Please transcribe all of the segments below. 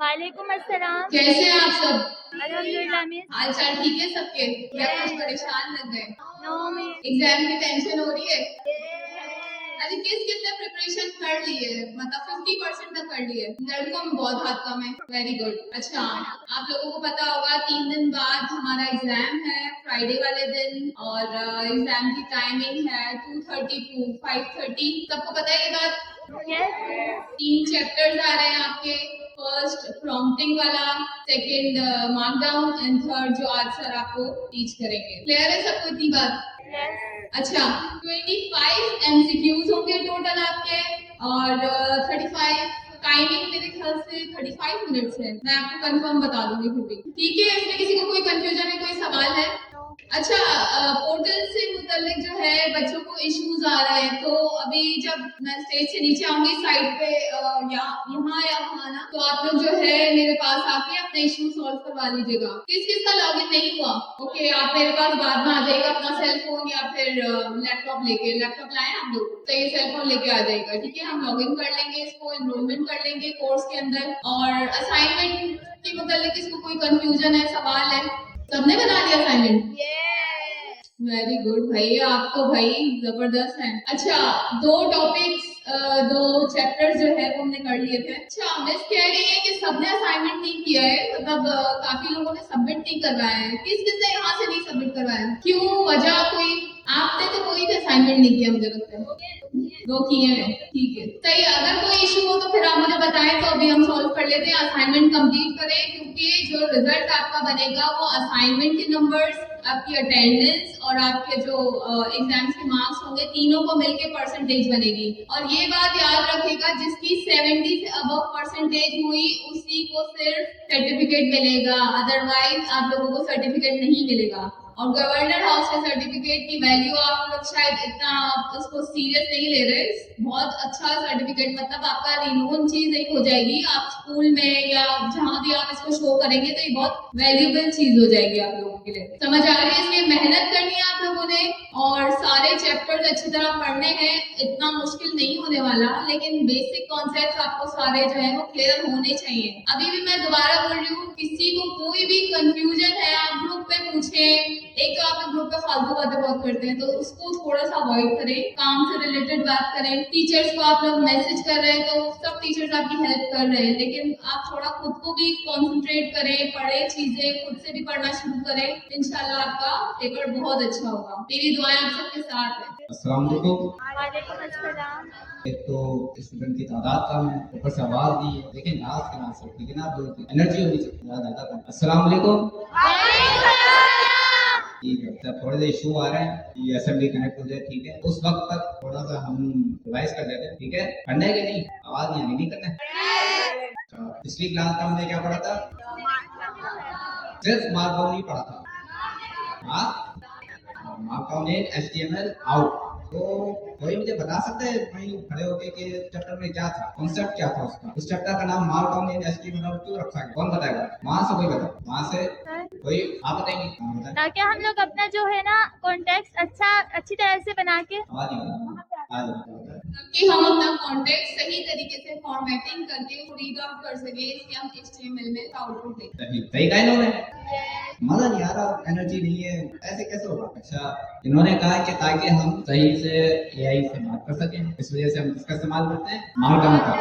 वालेकुम अस्सलाम। कैसे हैं आप सब? अल्हम्दुलिल्लाह मिस। हाल चाल ठीक है सबके? या कुछ परेशान लग गए? No miss. एग्जाम की टेंशन हो रही है? अरे किस किस ने प्रिपरेशन कर ली है? मतलब 50% तक कर ली है। लड़कों में बहुत हाथ कम है। Very good. अच्छा, आप लोगों को पता होगा 3 दिन बाद हमारा एग्जाम है, फ्राइडे वाले दिन, और एग्जाम की टाइमिंग है 2:30 to 5:30। सबको पता है ये बात? यस। 3 चैप्टर्स आ रहे हैं आपके। फर्स्ट प्रॉम्प्टिंग वाला, सेकंड मार्कडाउन, एंड थर्ड जो आज सर आपको टीच करेंगे। क्लियर है सबको इतनी बात? यस। अच्छा, 25 एमसीक्यूज होंगे टोटल आपके, और 35 टाइमिंग मेरे ख्याल से 35 मिनट्स है। मैं आपको कंफर्म बता दूंगी फिर भी। ठीक है, इसमें किसी को कोई कंफ्यूजन है, कोई सवाल है? अच्छा, पोर्टल से मुतल्लिक जो है बच्चों को इश्यूज आ रहे हैं, तो अभी जब मैं स्टेज से नीचे आऊंगी साइड पे या यहाँ या वहाँ ना, तो आप लोग जो है मेरे पास आके अपने इश्यू सॉल्व करवा लीजिएगा। किस किस का लॉगिन नहीं हुआ? ओके, आप मेरे पास बाद में आ जाइएगा अपना सेल फोन या फिर लैपटॉप लेके। लैपटॉप लाए आप लोग तो ये सेल फोन लेके आ जाएगा। ठीक है, हम लॉगिन कर लेंगे, इसको एनरोलमेंट कर लेंगे कोर्स के अंदर। और असाइनमेंट के मुतल्लिक किसको कोई कंफ्यूजन है, सवाल है? सबने बना दिया असाइनमेंट? वेरी गुड भाई, आप तो भाई जबरदस्त हैं। अच्छा, 2 टॉपिक्स, 2 चैप्टर्स जो है वो हमने कर लिए थे। अच्छा, मिस कह रही है कि सबने असाइनमेंट नहीं किया है, मतलब काफी लोगों ने सबमिट नहीं करवाया है। किस किस ने यहाँ से नहीं सबमिट करवाया? क्यों, वजह कोई? आपने तो कोई भी असाइनमेंट नहीं किया मुझे लगता है। 2 किए हैं, ठीक है, सही है। अगर कोई इशू हो तो फिर आप मुझे बताएं, तो अभी हम सॉल्व कर लेते हैं। असाइनमेंट कंप्लीट करें, क्योंकि जो रिजल्ट आपका बनेगा वो असाइनमेंट के नंबर्स, आपकी अटेंडेंस और आपके जो एग्जाम्स के मार्क्स होंगे, तीनों को मिलके परसेंटेज बनेगी। और ये बात याद रखिएगा, जिसकी 70 से अबव परसेंटेज हुई उसी को सिर्फ सर्टिफिकेट मिलेगा, अदरवाइज आप लोगों को सर्टिफिकेट नहीं मिलेगा। और गवर्नर हाउस के सर्टिफिकेट की वैल्यू आप लोग शायद इतना उसको सीरियस नहीं ले रहे। बहुत अच्छा सर्टिफिकेट, मतलब आपका रिनोन चीज एक हो जाएगी। आप स्कूल में या जहाँ भी आप इसको शो करेंगे तो ये बहुत वैल्यूएबल चीज हो जाएगी आप लोगों के लिए। समझ आ रही है? इसलिए मेहनत करनी है आप लोगों ने, और सारे चैप्टर्स अच्छी तरह पढ़ने हैं। इतना मुश्किल नहीं होने वाला, लेकिन बेसिक कॉन्सेप्ट आपको सारे जो है वो क्लियर होने चाहिए। अभी भी मैं दोबारा बोल रही हूँ, किसी को कोई भी कंफ्यूजन है आप ग्रुप पे पूछें। एक तो आप ग्रुप पे फालतू बातें बहुत करते हैं, तो उसको थोड़ा सा अवॉइड करें, काम से रिलेटेड बात करें। टीचर्स को आप लोग मैसेज कर रहे हैं, तो सब टीचर्स आपकी हेल्प कर रहे हैं, लेकिन आप थोड़ा खुद को भी कॉन्सेंट्रेट करें, पढ़े चीजें, खुद से भी पढ़ना शुरू करें। इंशाल्लाह आपका पेपर बहुत अच्छा होगा। मेरी दुआएं आप सबके साथ है। अस्सलाम वालेकुम। वालेकुम अस्सलाम। एक तो स्टूडेंट की तादाद कम है, ऊपर से आवाज नहीं है, लेकिन नाच के नाच सकती है ना, आप लोग एनर्जी होनी चाहिए ज्यादा कम। अस्सलाम वालेकुम। ठीक है, जब थोड़े से इशू आ रहे हैं, ये असेंबली कनेक्ट हो जाए, ठीक है, उस वक्त तक थोड़ा सा हम रिवाइज कर देते हैं। ठीक है, करना है कि नहीं? आवाज नहीं आनी, नहीं करना है। पिछली क्लास का हमने क्या पढ़ा था? सिर्फ मार्कडाउन ही पढ़ा था। मार्कडाउन इन HTML आउट। तो कोई मुझे बता सकता है भाई खड़े होके कि चैप्टर में क्या था, कॉन्सेप्ट क्या था उसका? उस चैप्टर का नाम मार्कडाउन इन HTML आउट क्यों रखा गया? कौन बताएगा? वहां से कोई बता, वहां से कोई आप बताएंगे? ताकि हम लोग अपना जो है ना कॉन्टेक्स्ट अच्छी तरह से बना के कि हम अपना कॉन्टेक्स्ट सही तरीके से फॉर्मेटिंग करके रीड आउट कर सके, इसके हम HTML में आउटपुट दें। सही कहा इन्होंने। मजा नहीं आ रहा, एनर्जी नहीं है, ऐसे कैसे होगा? अच्छा, इन्होंने कहा कि ताकि हम सही से AI से बात कर सकें, इस वजह से हम इसका इस्तेमाल करते हैं, मार्कडाउन का।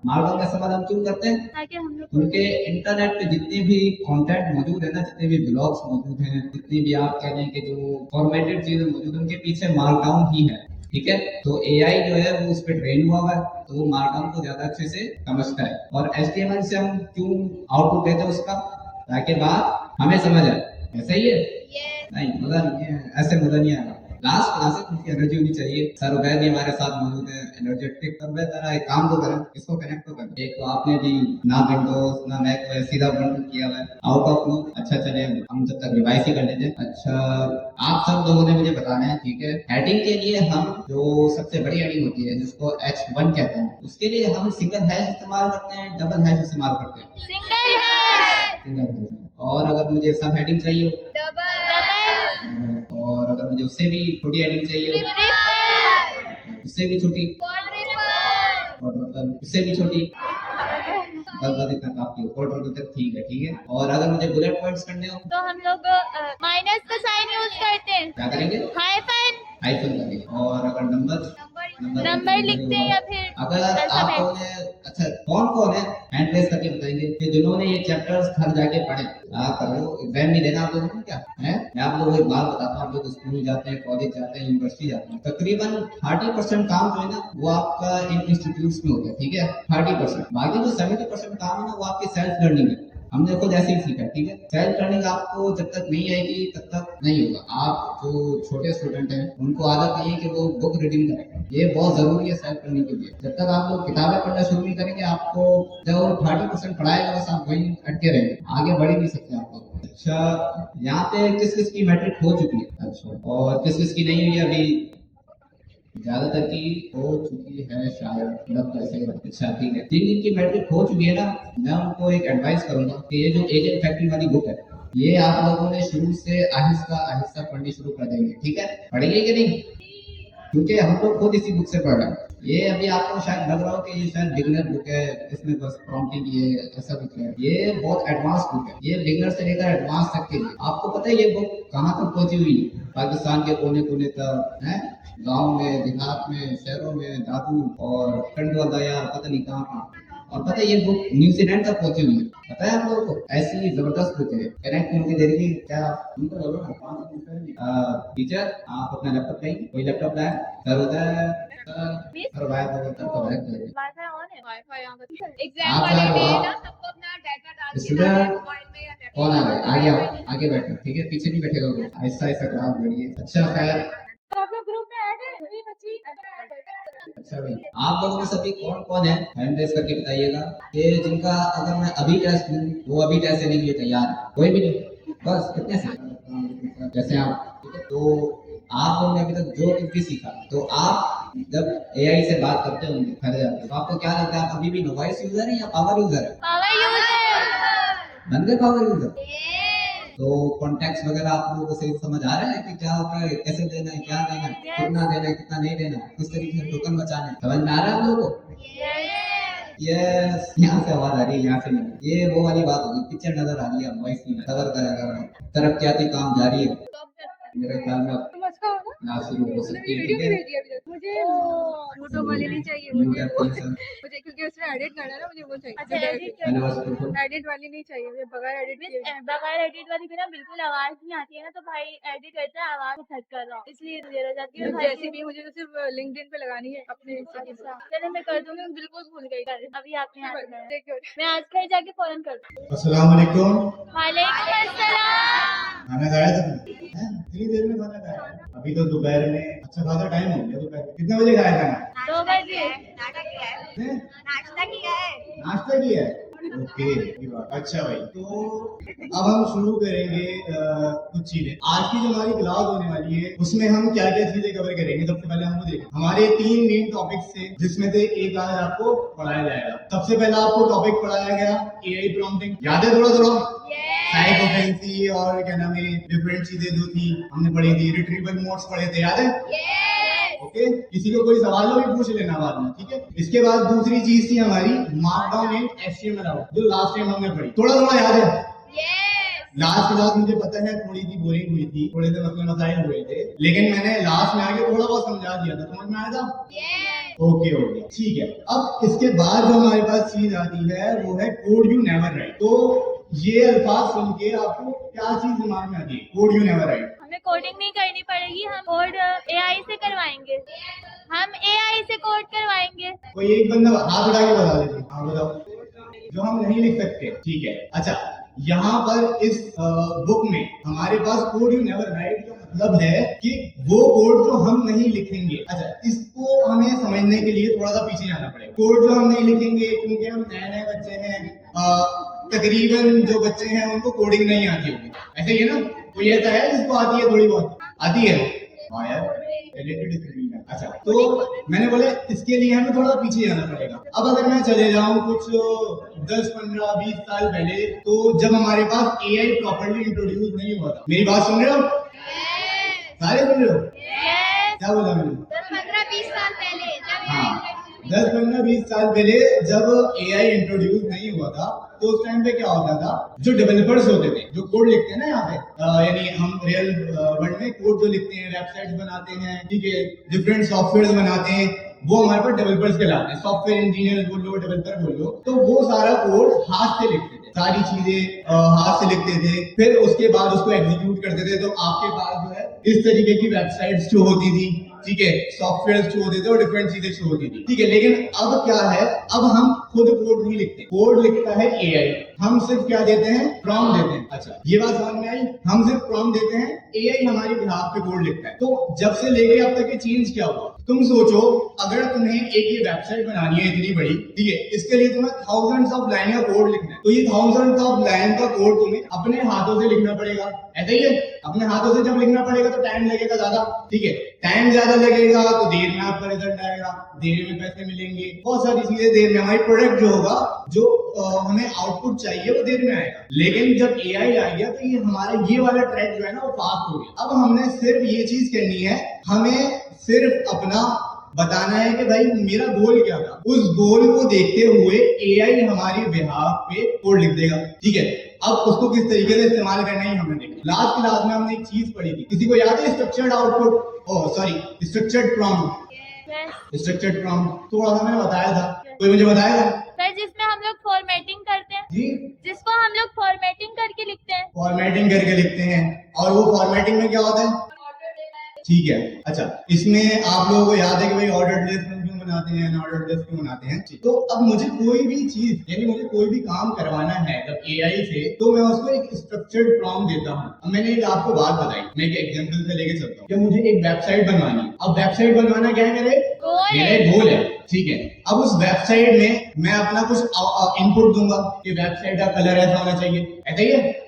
मार्कडाउन का इस्तेमाल हम क्यों करते हैं? ताकि हम लोग उनके इंटरनेट पे जितने भी कंटेंट मौजूद है ना, जितने भी ब्लॉग्स मौजूद हैं, जितनी भी आप कह लें कि जो फॉर्मेटेड चीजें मौजूद है, उनके पीछे मार्कडाउन ही है। ठीक है, तो AI जो है वो उस पर ट्रेन हुआ है, तो वो मार्कडाउन को ज्यादा अच्छे से समझता है। और HTML से हम क्यों आउटपुट देते हैं उसका? ताकि बात हमें समझ आए। ऐसा ही है? नहीं, मजा नहीं है, ऐसे मजा नहीं आएगा। लास्ट क्लासेस में एनर्जी होनी चाहिए। सर उबैद हमारे साथ मौजूद है, एनर्जेटिक। सर मैं जरा एक काम तो करें, इसको कनेक्ट तो करें। एक तो आपने जी ना विंडोज ना मैक पे सीधा बंद किया हुआ है, आउट ऑफ लूप। अच्छा चलिए, हम जब तक रिवाइज ही कर लेते हैं। अच्छा, आप सब लोगों ने मुझे बताना है, ठीक है? हेडिंग के लिए हम जो सबसे बड़ी हेडिंग होती है जिसको H1 कहते हैं, उसके लिए हम सिंगल हैश इस्तेमाल करते हैं, डबल हैश इस्तेमाल करते हैं? Single hash. और अगर मुझे सब हेडिंग चाहिए और अगर मुझे उससे भी छोटी हेडिंग चाहिए, उससे भी छोटी, और उससे भी छोटी, बस इतना काफी है, क्वार्टर तक ठीक है। और अगर मुझे बुलेट पॉइंट्स करने हो तो हम लोग माइनस का साइन यूज करते हैं, क्या करेंगे? हाइफन हाइफन करेंगे। और अगर नंबर लिखते हैं या फिर अगर अल्फाबेट। आपने अच्छा कौन है हैंड रेस करके बताएंगे कि जिन्होंने ये चैप्टर्स घर जाके पढ़े। आप कर रहे हो एग्जाम भी देना आप लोगों को क्या है? मैं आप लोगों को एक बात बताता हूँ, आप लोग स्कूल जाते हैं, कॉलेज जाते हैं, यूनिवर्सिटी जाते हैं, तकरीबन 30% काम जो है ना वो आपका इन इंस्टीट्यूट्स में होता है, ठीक है 30%। बाकी जो 70% काम है ना वो आपकी सेल्फ लर्निंग है। हमने खुद ऐसे ही सीखा, ठीक है। सेल्फ लर्निंग आपको जब तक नहीं आएगी तब तक नहीं होगा। आप जो छोटे स्टूडेंट हैं उनको आदत नहीं है कि वो बुक रीडिंग करें, ये बहुत जरूरी है सेल्फ लर्निंग के लिए। जब तक आप लोग किताबें पढ़ना शुरू नहीं करेंगे आपको जब 30% पढ़ाएगा बस आप वहीं अटके रहेंगे, आगे बढ़ ही नहीं सकते आप लोग। अच्छा यहाँ पे किस किस की मैट्रिक हो चुकी है? अच्छा और किस किस की नहीं हुई अभी? ज्यादातर की हो चुकी है शायद, मतलब ऐसे। अच्छा ठीक है, जिन की मैट्रिक हो चुकी है ना मैं उनको एक एडवाइस करूंगा कि ये जो एजेंट फैक्ट्री वाली बुक है ये आप लोगों ने शुरू से आहिस्ता आहिस्ता पढ़नी शुरू कर देंगे, ठीक है। पढ़ेंगे कि नहीं? क्योंकि हम लोग खुद इसी बुक से पढ़ रहे हैं। ये अभी आपको शायद लग रहा हो कि ये शायद बिगिनर बुक है, इसमें बस प्रॉम्प्टिंग ये ऐसा कुछ है। ये बहुत एडवांस बुक है, ये बिगिनर से लेकर एडवांस तक के लिए। आपको पता है ये बुक कहाँ तक पहुंची हुई है? पाकिस्तान के कोने कोने तक है, गांव में, देहात में, शहरों में, दादू और टंड वाला यार पता नहीं कहाँ कहाँ। और पता है ये बुक न्यूजीलैंड तक पहुंची हुई है, पता है आप लोगों को? ऐसी जबरदस्त बुक है। कनेक्ट होने दे रही है क्या? उनको बोलो ना टीचर आप अपना लैपटॉप लाइए, कोई लैपटॉप लाया सर होता है और वाईफाई ऑन है, वाईफाई यहाँ पर एग्जाम वाले डे ना सबको अपना डाटा डाल के स्टूडेंट मोबाइल में या टैबलेट कौन आ गया? आगे आओ, आगे बैठो, ठीक है, पीछे नहीं बैठेगा वो, ऐसा ऐसा क्लास बढ़िए। अच्छा खैर आप लोग ग्रुप में ऐड है, सभी बच्ची। अच्छा भाई आप लोगों में सभी कौन कौन है हैंड रेस करके बताइएगा कि जिनका अगर मैं अभी टेस्ट लूं वो अभी टेस्ट देने के लिए तैयार है? कोई भी नहीं? बस कितने से जैसे आप, ठीक है। तो आप लोगों ने अभी तक जो कुछ भी सीखा तो आप जब एआई से बात करते होंगे घर जाके तो आपको क्या लगता है आप अभी भी नॉइस यूजर है या पावर यूजर है? Power user. बन गए पावर यूजर? तो कॉन्टेक्स्ट वगैरह आप लोगों को सही समझ आ रहा है कि क्या होता है, कैसे देना है, क्या देना है, कितना देना है, कितना नहीं देना है, किस तरीके से टोकन बचाना है, समझ में आ रहा है आप लोगों को? यस यहाँ से आवाज आ रही है, यहाँ से नहीं। ये वो वाली बात होगी, पिक्चर नजर आ रही है, वॉइस नहीं नजर करेगा। तरक्याती काम जारी है मेरे ख्याल में नासिर हो सकती है, ठीक है। मुझे फोटो वाली नहीं चाहिए, मुझे क्योंकि उसमें एडिट करना है ना, मुझे वो चाहिए। एडिट वाली नहीं चाहिए मुझे, बगैर एडिट वाली बिना बिल्कुल आवाज नहीं आती है ना, तो भाई एडिट करता है आवाज सेट कर रहा हूँ इसलिए देर हो जाती है। जैसे भी मुझे तो सिर्फ लिंक्डइन पे लगानी है अपने अच्छा चलो मैं कर दूंगी, बिल्कुल भूल गई कल, अभी आपने याद दिलाया। मैं आज कहीं जाके फौरन कर दूँ। अस्सलाम वालेकुम। वालेकुम अस्सलाम। खाना खाया तुमने? कितनी देर में खाना खाया? अभी तो दोपहर में अच्छा खासा टाइम हो गया। दोपहर कितने बजे खाया खाना? 2 बजे। नाश्ता किया है। नाश्ता किया है? ओके अच्छा भाई, तो अब हम शुरू करेंगे कुछ चीजें। आज की जो हमारी क्लास होने वाली है उसमें हम क्या क्या चीजें कवर करेंगे। सबसे पहले हम देखें हमारे 3 मेन टॉपिक्स थे जिसमें से एक आज आपको पढ़ाया जाएगा। सबसे पहला आपको टॉपिक पढ़ाया गया एआई प्रॉम्प्टिंग, याद है? थोड़ा थोड़ा साइकोफेंसी और क्या नाम है डिफरेंट चीजें जो थी हमने पढ़ी थी, रिट्रीवल मोड्स पढ़े थे, याद है? ओके किसी को कोई सवाल हो भी पूछ लेना बाद में, ठीक है। इसके बाद दूसरी चीज थी हमारी मार्कडाउन एंड एचटीएमएल जो लास्ट टाइम हमने पढ़ी, थोड़ा थोड़ा याद है? लास्ट क्लास मुझे पता है थोड़ी सी बोरिंग हुई थी, थोड़े से मसाइल हुए थे, लेकिन मैंने लास्ट में आके थोड़ा बहुत समझा दिया था, समझ में आया था? ओके ओके ठीक है। अब इसके बाद जो हमारे पास चीज आती है वो है कोड यू नेवर राइट। तो ये अल्फाज सुन के आपको क्या चीज दिमाग में आती है? Code you never write. हमें कोडिंग नहीं करनी पड़ेगी, हम कोड एआई से करवाएंगे, हम एआई से कोड करवाएंगे। कोई एक बंदा हाथ उठा के बता दीजिए। हाँ बताओ। जो हम नहीं लिख सकते, ठीक है। अच्छा यहाँ पर इस बुक में हमारे पास कोड यू नेवर राइट का मतलब है कि वो कोड जो हम नहीं लिखेंगे। अच्छा इसको हमें समझने के लिए थोड़ा सा पीछे जाना पड़ेगा। कोड जो हम नहीं लिखेंगे क्योंकि हम नए नए बच्चे हैं, तकरीबन जो बच्चे हैं उनको कोडिंग नहीं आती होगी, ऐसे ही है ना? कोई ऐसा है जिसको आती है? थोड़ी बहुत आती है। अच्छा तो मैंने बोला इसके लिए हमें थोड़ा पीछे जाना पड़ेगा। अब अगर मैं चले जाऊं कुछ 10, 15, 20 साल पहले, तो जब हमारे पास एआई प्रॉपर्ली इंट्रोड्यूस नहीं हुआ था। मेरी बात सुन रहे हो? सारे सुन रहे हो? क्या बोला मैंने? 10, 15, 20 साल पहले हाँ 10-15-20 साल पहले जब एआई इंट्रोड्यूस नहीं हुआ था तो उस टाइम पे क्या होता था, जो डेवलपर्स होते थे, जो कोड लिखते हैं ना यहाँ पे, यानी हम रियल वर्ल्ड में कोड जो लिखते हैं, वेबसाइट्स बनाते हैं, ठीक है, डिफरेंट सॉफ्टवेयर बनाते हैं, वो हमारे पास डेवलपर्स कहलाते हैं। सॉफ्टवेयर इंजीनियर बोल लो, डेवलपर बोल लो, तो वो सारा कोड हाथ से लिखते थे, सारी चीजें हाथ से लिखते थे, फिर उसके बाद उसको एग्जीक्यूट करते थे। तो आपके पास जो है इस तरीके की वेबसाइट्स जो होती थी, ठीक है, सॉफ्टवेयर शो होते थे और डिफरेंट चीजें शो होती थी, ठीक है। लेकिन अब क्या है, अब हम खुद कोड नहीं लिखते, कोड लिखता है एआई। हम सिर्फ क्या देते हैं, प्रॉम्प्ट देते हैं। अच्छा, ये बात समझ में आई? हम सिर्फ प्रॉम्प्ट देते हैं, एआई हमारी बिहाफ पे कोड लिखता है। तो जब से लेके अब तक ये चेंज क्या हुआ, तुम सोचो, अगर तुम्हें एक ये वेबसाइट बनानी है इतनी बड़ी, ठीक है, इसके लिए तुम्हें थाउजेंड्स ऑफ लाइन का कोड लिखना है, तो ये थाउजेंड्स ऑफ लाइन का कोड तुम्हें अपने हाथों से लिखना पड़ेगा। ऐसा ही है, अपने हाथों से जब लिखना पड़ेगा तो टाइम लगेगा ज्यादा, ठीक है, टाइम ज्यादा लगेगा तो देर में आपका रिजल्ट आएगा, देर में पैसे मिलेंगे, बहुत सारी चीजें देर में, हमारी प्रोडक्ट जो होगा, जो हमें आउटपुट चाहिए वो देर में आएगा। लेकिन जब एआई आ गया तो ये हमारा ये वाला ट्रैक जो है ना वो फास्ट हो गया। अब हमने सिर्फ ये चीज करनी है, हमें सिर्फ अपना बताना है कि भाई मेरा गोल क्या था, उस गोल को देखते हुए एआई हमारी बिहाफ पे कोड लिख देगा, ठीक है। अब उसको किस तरीके से इस्तेमाल करना है हमने देखा। लास्ट क्लास में हमने एक चीज पढ़ी थी, किसी को याद है? Structured output, structured prompt. Structured prompt थोड़ा सा मैंने बताया था, कोई मुझे बताएगा? सर, जिसमें हम लोग फॉर्मेटिंग करते हैं जी, जिसको हम लोग फॉर्मेटिंग करके लिखते हैं। फॉर्मेटिंग करके लिखते हैं, और वो फॉर्मेटिंग में क्या होता है? ठीक है, अच्छा, इसमें आप लोगों को याद है कि भाई ऑर्डर्ड लिस्ट क्यों बनाते हैं, अनऑर्डर्ड लिस्ट क्यों बनाते हैं। तो अब मुझे कोई भी चीज, यानी मुझे कोई भी काम करवाना है जब एआई से, तो मैं उसको एक स्ट्रक्चर्ड प्रॉम्प्ट देता हूँ। अब मैंने एक आपको बात बताई, मैं एक एग्जांपल से लेके चलता हूँ कि मुझे एक वेबसाइट बनवानी है। अब वेबसाइट बनवाना क्या है, मेरे गोल है, ठीक है। अब उस वेबसाइट में मैं अपना कुछ इनपुट दूंगा कि वेबसाइट का कलर ऐसा होना चाहिए, ऐसा ही है,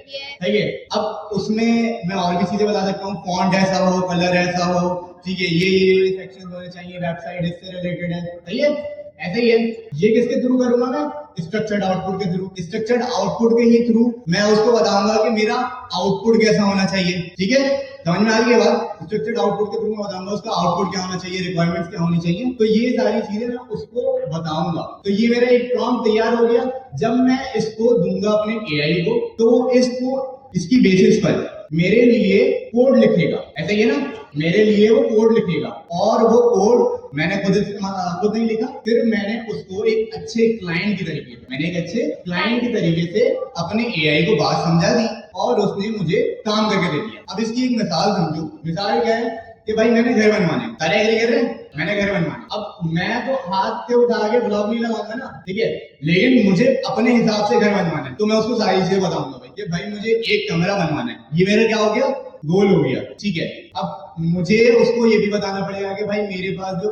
सही है। अब उसमें मैं और भी चीजें बता सकता हूँ, फॉन्ट ऐसा हो, कलर ऐसा हो, ठीक है, ये सेक्शन होने चाहिए, वेबसाइट इससे रिलेटेड है, सही है, ऐसा ही है। ये किसके थ्रू करूंगा मैं? स्ट्रक्चर्ड आउटपुट के थ्रू। स्ट्रक्चर्ड आउटपुट के ही थ्रू मैं उसको बताऊंगा कि मेरा आउटपुट कैसा होना चाहिए, ठीक है, समझ में आ रही है बात? स्ट्रक्चर्ड आउटपुट के थ्रू मैं बताऊंगा उसका आउटपुट क्या होना चाहिए, रिक्वायरमेंट्स क्या होनी चाहिए, तो ये सारी चीजें मैं उसको बताऊंगा। तो ये मेरा एक प्रॉम्प्ट तैयार हो गया। जब मैं इसको दूंगा अपने एआई को, तो वो इसकी बेसिस पर मेरे लिए कोड लिखेगा, ऐसा ही है ना, मेरे लिए वो कोड लिखेगा, और वो कोड मैंने खुद नहीं लिखा, फिर मैंने उसको एक अच्छे क्लाइंट की तरीके से अपने एआई को बात समझा दी, और उसने मुझे काम करके दे दिया। अब इसकी एक मिसाल समझो। मिसाल क्या है कि भाई मैंने घर बनवाने, सारे एग्री कर रहे हैं, मैंने घर बनवाने। अब मैं तो हाथ से उठा के ब्लॉक नहीं लगाऊंगा ना, ठीक है, लेकिन मुझे अपने हिसाब से घर बनवाना है, तो मैं उसको सारी चीजें बताऊंगा भाई कि भाई मुझे एक कमरा बनवाना है, ये मेरा क्या हो गया, गोल हो गया, ठीक है। अब मुझे उसको ये भी बताना पड़ेगा कि भाई मेरे पास जो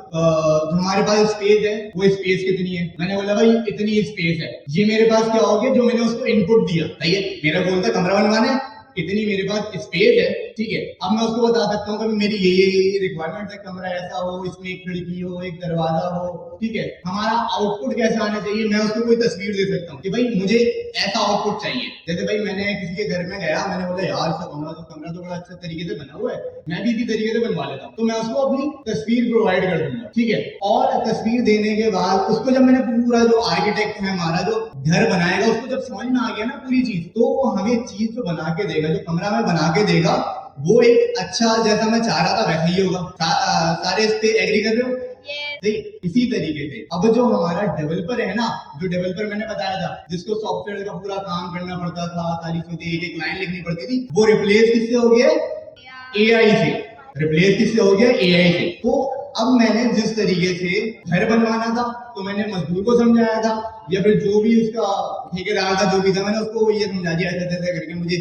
हमारे पास स्पेस है, वो स्पेस कितनी है। मैंने बोला भाई इतनी स्पेस है, ये मेरे पास क्या हो गया, जो मैंने उसको इनपुट दिया, सही है, मेरा गोल था कमरा बनवाना है, इतनी मेरे पास स्पेस है, ठीक है। अब मैं उसको बता सकता हूँ कि मेरी ये रिक्वायरमेंट है, कमरा ऐसा हो, इसमें एक खिड़की हो, एक दरवाजा हो, ठीक है। हमारा आउटपुट कैसा आना चाहिए, मैं उसको कोई तस्वीर दे सकता हूँ कि भाई मुझे ऐसा आउटपुट चाहिए। जैसे भाई मैंने किसी के घर में गया, मैंने बोला यार इसका कमरा तो बड़ा अच्छा तरीके से बना हुआ है, मैं भी इसी तरीके से बनवा लेता हूँ, तो मैं उसको अपनी तस्वीर प्रोवाइड कर दूंगा, ठीक है। और तस्वीर देने के बाद उसको जब मैंने पूरा जो आर्किटेक्ट है हमारा जो घर बनाएगा, उसको जब समझ में आ गया ना पूरी चीज, तो वो हमें चीज जो बना के देगा, जो कमरा में बना के देगा, वो एक अच्छा, जैसा मैं चाह रहा था वैसा ही होगा। सारे इस पे एग्री कर रहे हो? इसी तरीके से अब जो हमारा डेवलपर है ना, जो डेवलपर मैंने बताया था, जिसको सॉफ्टवेयर का पूरा काम करना पड़ता था, सारी चीजें एक एक लाइन लिखनी पड़ती थी, वो रिप्लेस किससे हो गया? एआई से। रिप्लेस किससे हो गया? एआई से। तो अब मैंने जिस तरीके से घर बनवाना था, तो मैंने मजदूर को समझाया था, या फिर जो भी उसका ठेकेदार था, जो भी था, मैंने उसको ये समझा दिया ऐसे ऐसे करके मुझे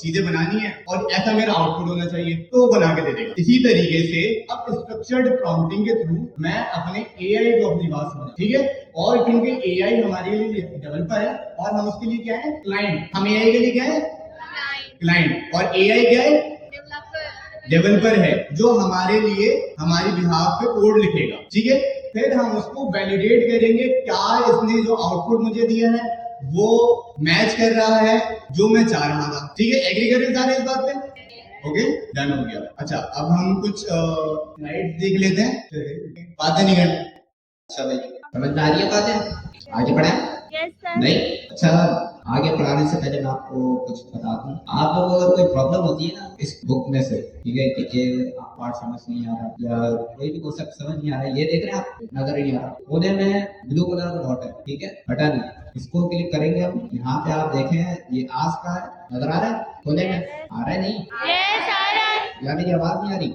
चीजें बनानी है और ऐसा मेरा आउटपुट होना चाहिए, तो वो बना के दे देगा। इसी तरीके से अब स्ट्रक्चर्ड प्रॉम्प्टिंग के थ्रू मैं अपने एआई को अपनी बात समझा, ठीक है। और क्योंकि एआई हमारे लिए डेवलपर है और हम उसके लिए क्या है? क्लाइंट। हम एआई के लिए क्या है? क्लाइंट। और एआई क्या है? डेवलपर है, जो हमारे लिए हमारी बिहाफ पे कोड लिखेगा, ठीक है। फिर हम उसको वैलिडेट करेंगे, क्या इसने जो आउटपुट मुझे दिया है वो मैच कर रहा है जो मैं चाह रहा था, ठीक है। एग्री कर रहे सारे इस बात पे? ओके, डन हो गया। अच्छा, अब हम कुछ स्लाइड्स देख लेते हैं, बातें नहीं करते। अच्छा भाई, समझ में आ रही है बातें? आगे बढ़ाएं? Yes sir. नहीं? अच्छा, आगे पढ़ाने से पहले मैं आपको कुछ बता दूं। आप लोगों को अगर कोई प्रॉब्लम होती है ना इस बुक में से, ठीक है, कि ये आप पार्ट समझ नहीं आ रहा या कोई भी कॉन्सेप्ट समझ नहीं आ रहा है, ये देख रहे हैं आप, नजर नहीं आ रहा, कोने में ब्लू कलर का डॉट है, ठीक है, बटन है, इसको क्लिक करेंगे हम। यहाँ पे आप देखें ये आस का है, नजर आ रहा है कोने में? आ रहा है नहीं? यस आ रहा है। या मेरी आवाज नहीं आ रही?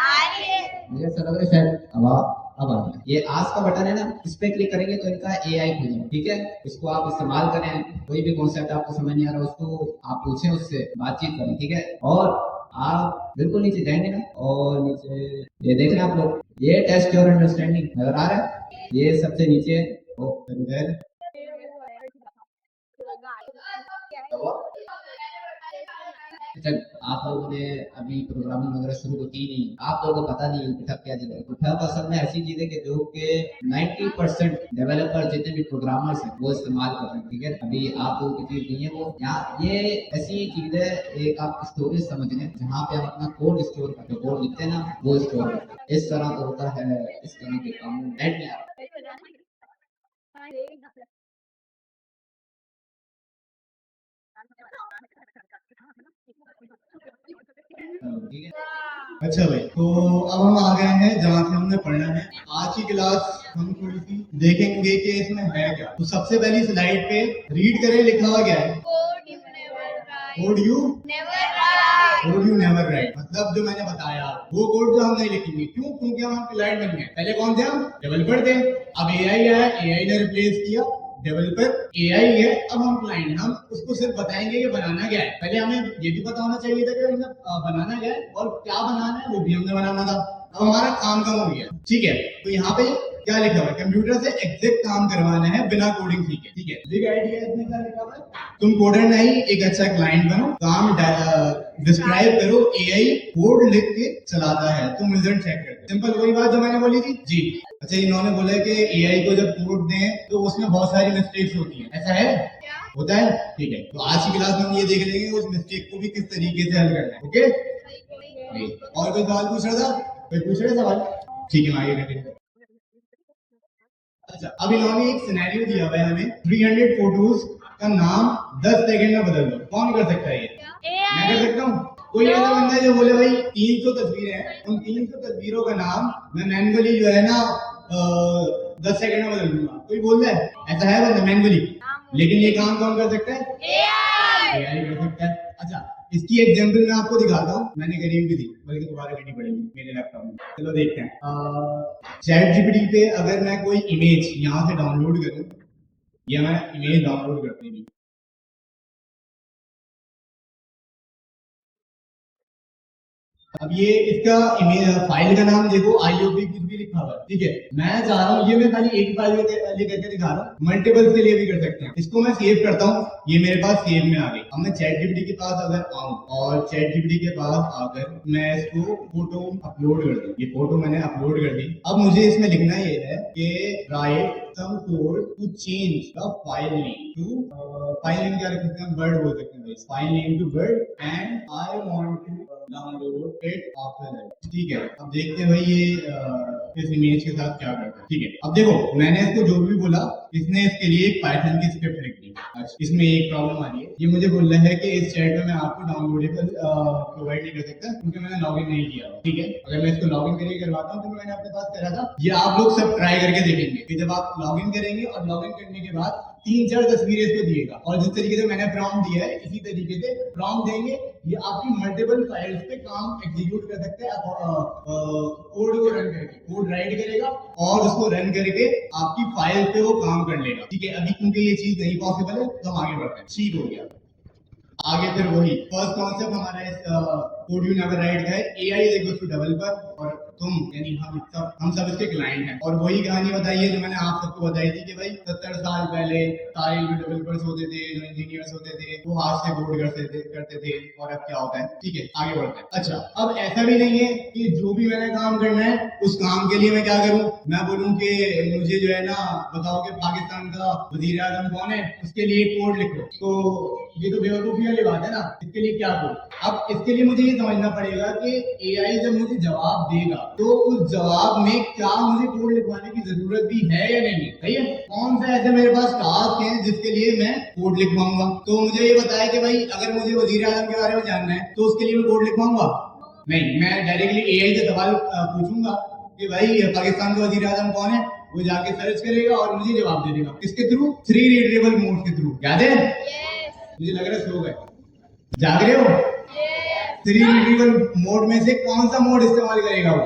आ रही है। मुझे ऐसा लग रहा है शायद आवाज अब आ रही है। ये आस का बटन है ना, इस पे क्लिक करेंगे तो इनका AI खुलेगा, ठीक है। इसको आप इस्तेमाल करें, कोई भी कॉन्सेप्ट आपको समझ नहीं आ रहा उसको आप पूछें, उससे बातचीत करें, ठीक है। और आप बिल्कुल नीचे जाएंगे ना, और नीचे ये देख रहे हैं आप लोग, ये टेस्ट योर अंडरस्टैंडिंग नजर आ रहा है, ये सबसे नीचे। अच्छा, आप लोगों ने अभी प्रोग्रामिंग वगैरह शुरू की नहीं, आप लोगों को पता नहीं GitHub क्या चीज है। GitHub असल में ऐसी चीज है कि जो कि 90% डेवलपर जितने भी प्रोग्रामर्स हैं वो इस्तेमाल कर रहे हैं, ठीक है। अभी आप लोगों की चीज नहीं है वो, यहाँ ये ऐसी चीज है, एक आप स्टोरेज समझ लें जहाँ पे हम अपना कोड स्टोर करते हैं, कोड लिखते हैं ना वो स्टोर करते हैं। इस तरह का होता है, इस तरह के काम नेट में ठीक है। अच्छा भाई, तो अब हम आ गए हैं जहाँ से हमने पढ़ना है। आज की क्लास हम थोड़ी सी देखेंगे कि इसमें है क्या। तो सबसे पहली स्लाइड पे रीड करें, लिखा हुआ क्या है? Code you never write. मतलब जो मैंने बताया वो कोड जो हम नहीं लिखेंगे। क्यों? क्योंकि हम क्लाइंट बन गए। पहले कौन थे हम? डेवलपर थे। अब AI आया, AI ने रिप्लेस किया डेवलपर, AI है, अब हम क्लाइंट। हम उसको सिर्फ बताएंगे कि बनाना क्या है। पहले हमें ये भी पता होना चाहिए था कि बनाना क्या है और क्या बनाना है, वो भी हमने बनाना था। अब हमारा काम कम हो गया, ठीक है। तो यहाँ पे क्या लिखा हुआ है? कंप्यूटर से एग्जैक्ट काम करवाना है बिना कोडिंग सीखे, ठीक है। बिग आइडिया इसमें क्या लिखा हुआ है? तुम कोडर नहीं, एक अच्छा क्लाइंट बनो, काम डिस्क्राइब करो, AI कोड लिख के चलाता है, तुम रिजल्ट चेक करते। सिंपल वही बात जो मैंने बोली थी जी। अच्छा, इन्होंने बोला कि AI को जब कोड दें तो उसमें बहुत सारी मिस्टेक्स होती हैं, ऐसा है? होता है, ठीक है। तो आज की क्लास में हम ये देख लेंगे उस मिस्टेक को भी किस तरीके से हल करना है, ओके। और कोई सवाल पूछ रहा था? कोई पूछ रहा सवाल? ठीक है, मैं आगे कंटिन्यू। अच्छा, अब इन्होंने एक सिनेरियो दिया हुआ है हमें, 300 फोटोज का नाम 10 सेकंड में बदल दो। कौन कर सकता है ये? मैं कर सकता हूँ। कोई ऐसा बंदा है जो बोले भाई 300 तस्वीरें हैं, उन 300 तस्वीरों का नाम मैं मैनुअली जो है ना 10 सेकंड में बदल दूंगा? कोई बोल रहा है? ऐसा है बंदा मैनुअली? लेकिन ये काम कौन कर सकता है? AI कर सकता है। अच्छा, इसकी एग्जांपल मैं आपको दिखाता हूँ, मैंने करी भी थी, बल्कि दोबारा करनी पड़ेगी मेरे लैपटॉप में। चलो देखते हैं। चैट जीपीटी पे अगर मैं कोई इमेज यहाँ से डाउनलोड करूँ, या मैं इमेज डाउनलोड करते हैं, अब ये इसका इमेज फाइल का नाम देखो, IOP कुछ भी लिखा हुआ है, ठीक है। मैं चाह रहा हूँ, ये मैं खाली एक फाइल करके दिखा रहा हूँ, मल्टीपल के लिए भी कर सकते हैं। इसको मैं सेव करता हूँ, ये मेरे पास सेव में आ गई। अब मैं चैट जीपीटी के पास अगर आऊँ और चैट जीपीटी के पास आकर मैं इसको फोटो अपलोड कर दूँ, ये फोटो मैंने अपलोड कर दी। अब मुझे इसमें लिखना ये है कि write some code to change the file name to, file name क्या रख सकते हैं? वर्ड बोल सकते हैं, file name to word, and I want to download it after that, ठीक है। अब देखते हैं भाई ये इस इमेज के साथ क्या करता है, ठीक है। अब देखो, मैंने इसको जो भी बोला, इसने इसके लिए एक पाइथन की स्क्रिप्ट लिख दी। अच्छा, इसमें एक प्रॉब्लम आ रही है, ये मुझे बोल रहा है कि इस चैट में मैं आपको डाउनलोडेबल प्रोवाइड नहीं कर सकता क्योंकि मैंने लॉगिन नहीं किया, ठीक है। अगर मैं इसको लॉगिन करके करवाता हूँ तो मैंने अपने पास करा था, ये आप लोग सब ट्राई करके देखेंगे कि जब आप लॉगिन करेंगे और लॉगिन करने के बाद 3-4 तस्वीरें इसको दिएगा, और जिस तरीके से मैंने प्रॉम्प्ट दिया है इसी तरीके से प्रॉम्प्ट देंगे, ये आपकी मल्टीपल फाइल्स पे काम एग्जीक्यूट कर सकते हैं। कोड को रन करके कोड राइट करेगा और उसको रन करके आपकी फाइल पे वो काम कर लेगा, ठीक है। अभी क्योंकि ये चीज नहीं पॉसिबल है तो हम आगे बढ़ते हैं, ठीक हो गया। आगे फिर वही फर्स्ट कॉन्सेप्ट हमारा इस कोड यू नेवर राइट का है, AI is equal to developer और तुम यानी हम सब इसके क्लाइंट हैं। और वही कहानी बताई है जो मैंने आप सबको बताई थी कि भाई 70 साल पहले सारे जो डेवलपर्स होते थे, जो इंजीनियर्स होते थे, वो हाथ से कोड करते थे और अब क्या होता है, ठीक है। आगे बढ़ते हैं। अच्छा, अब ऐसा भी नहीं है कि जो भी मैंने काम करना है उस काम के लिए मैं क्या करूं, मैं बोलूं कि मुझे जो है ना बताओ कि पाकिस्तान का वजीर आजम कौन है, उसके लिए कोड लिखो, तो ये तो बेवकूफी वाली बात है ना। इसके लिए क्या कोड? अब इसके लिए मुझे ये समझना पड़ेगा कि AI जब मुझे जवाब देगा तो उस जवाब में क्या मुझे कोड लिखवाने की जरूरत भी है या नहीं है, सही है। कौन सा ऐसे मेरे पास टास्क है जिसके लिए मैं कोड लिखवाऊंगा। तो मुझे ये बताया कि भाई अगर मुझे वजीर आजम के बारे में जानना है तो उसके लिए मैं कोड लिखवाऊंगा नहीं, मैं डायरेक्टली एआई से सवाल पूछूंगा कि भाई पाकिस्तान का वजीर आजम कौन है, वो जाके सर्च करेगा और मुझे जवाब दे देगा। किसके थ्रू? 3 रीडेबल मोड के थ्रू। याद है? मुझे लग रहा है स्लो है, जाग रहे हो? 3 रीडेबल मोड में से कौन सा मोड इस्तेमाल करेगा वो?